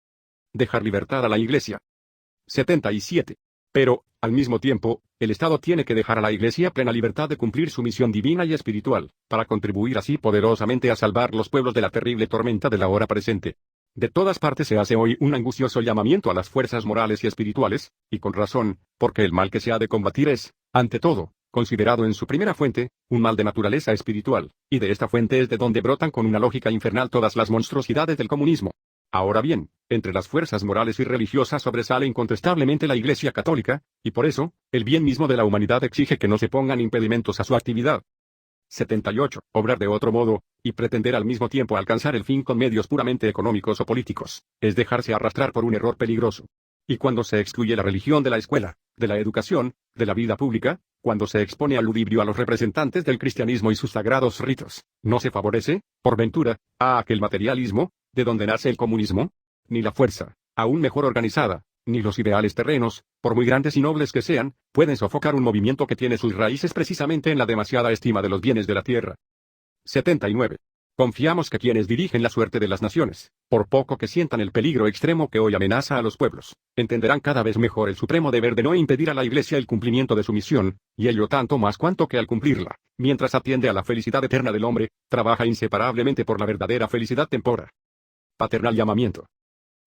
Dejar libertad a la Iglesia. 77. Pero, al mismo tiempo, el Estado tiene que dejar a la Iglesia plena libertad de cumplir su misión divina y espiritual, para contribuir así poderosamente a salvar los pueblos de la terrible tormenta de la hora presente. De todas partes se hace hoy un angustioso llamamiento a las fuerzas morales y espirituales, y con razón, porque el mal que se ha de combatir es, ante todo, considerado en su primera fuente, un mal de naturaleza espiritual, y de esta fuente es de donde brotan con una lógica infernal todas las monstruosidades del comunismo. Ahora bien, entre las fuerzas morales y religiosas sobresale incontestablemente la Iglesia católica, y por eso, el bien mismo de la humanidad exige que no se pongan impedimentos a su actividad. 78. Obrar de otro modo, y pretender al mismo tiempo alcanzar el fin con medios puramente económicos o políticos, es dejarse arrastrar por un error peligroso. Y cuando se excluye la religión de la escuela, de la educación, de la vida pública, cuando se expone al ludibrio a los representantes del cristianismo y sus sagrados ritos, ¿no se favorece, por ventura, a aquel materialismo, de donde nace el comunismo? Ni la fuerza, aún mejor organizada, ni los ideales terrenos, por muy grandes y nobles que sean, pueden sofocar un movimiento que tiene sus raíces precisamente en la demasiada estima de los bienes de la tierra. 79. Confiamos que quienes dirigen la suerte de las naciones, por poco que sientan el peligro extremo que hoy amenaza a los pueblos, entenderán cada vez mejor el supremo deber de no impedir a la Iglesia el cumplimiento de su misión, y ello tanto más cuanto que al cumplirla, mientras atiende a la felicidad eterna del hombre, trabaja inseparablemente por la verdadera felicidad temporal. Paternal llamamiento.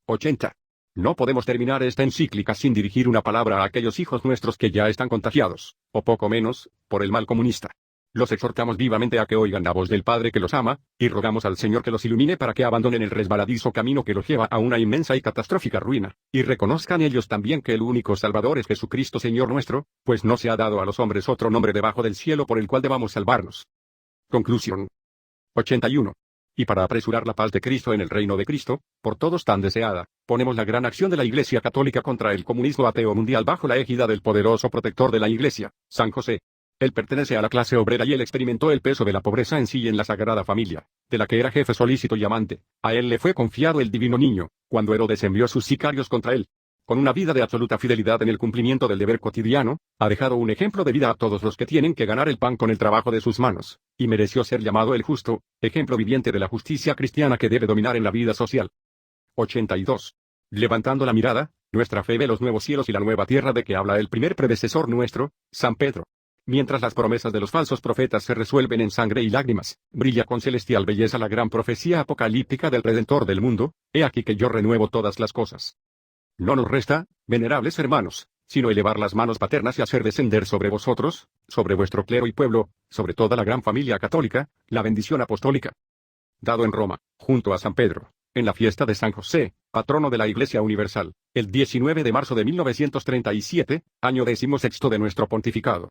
80. No podemos terminar esta encíclica sin dirigir una palabra a aquellos hijos nuestros que ya están contagiados, o poco menos, por el mal comunista. Los exhortamos vivamente a que oigan la voz del Padre que los ama, y rogamos al Señor que los ilumine para que abandonen el resbaladizo camino que los lleva a una inmensa y catastrófica ruina, y reconozcan ellos también que el único Salvador es Jesucristo Señor nuestro, pues no se ha dado a los hombres otro nombre debajo del cielo por el cual debamos salvarnos. Conclusión. 81. Y para apresurar la paz de Cristo en el reino de Cristo, por todos tan deseada, ponemos la gran acción de la Iglesia Católica contra el comunismo ateo mundial bajo la égida del poderoso protector de la Iglesia, San José. Él pertenece a la clase obrera y él experimentó el peso de la pobreza en sí y en la Sagrada Familia, de la que era jefe solícito y amante. A él le fue confiado el divino niño, cuando Herodes envió sus sicarios contra él. Con una vida de absoluta fidelidad en el cumplimiento del deber cotidiano, ha dejado un ejemplo de vida a todos los que tienen que ganar el pan con el trabajo de sus manos, y mereció ser llamado el justo, ejemplo viviente de la justicia cristiana que debe dominar en la vida social. 82. Levantando la mirada, nuestra fe ve los nuevos cielos y la nueva tierra de que habla el primer predecesor nuestro, San Pedro. Mientras las promesas de los falsos profetas se resuelven en sangre y lágrimas, brilla con celestial belleza la gran profecía apocalíptica del Redentor del mundo, he aquí que yo renuevo todas las cosas. No nos resta, venerables hermanos, sino elevar las manos paternas y hacer descender sobre vosotros, sobre vuestro clero y pueblo, sobre toda la gran familia católica, la bendición apostólica. Dado en Roma, junto a San Pedro, en la fiesta de San José, patrono de la Iglesia Universal, el 19 de marzo de 1937, año 16º de nuestro pontificado.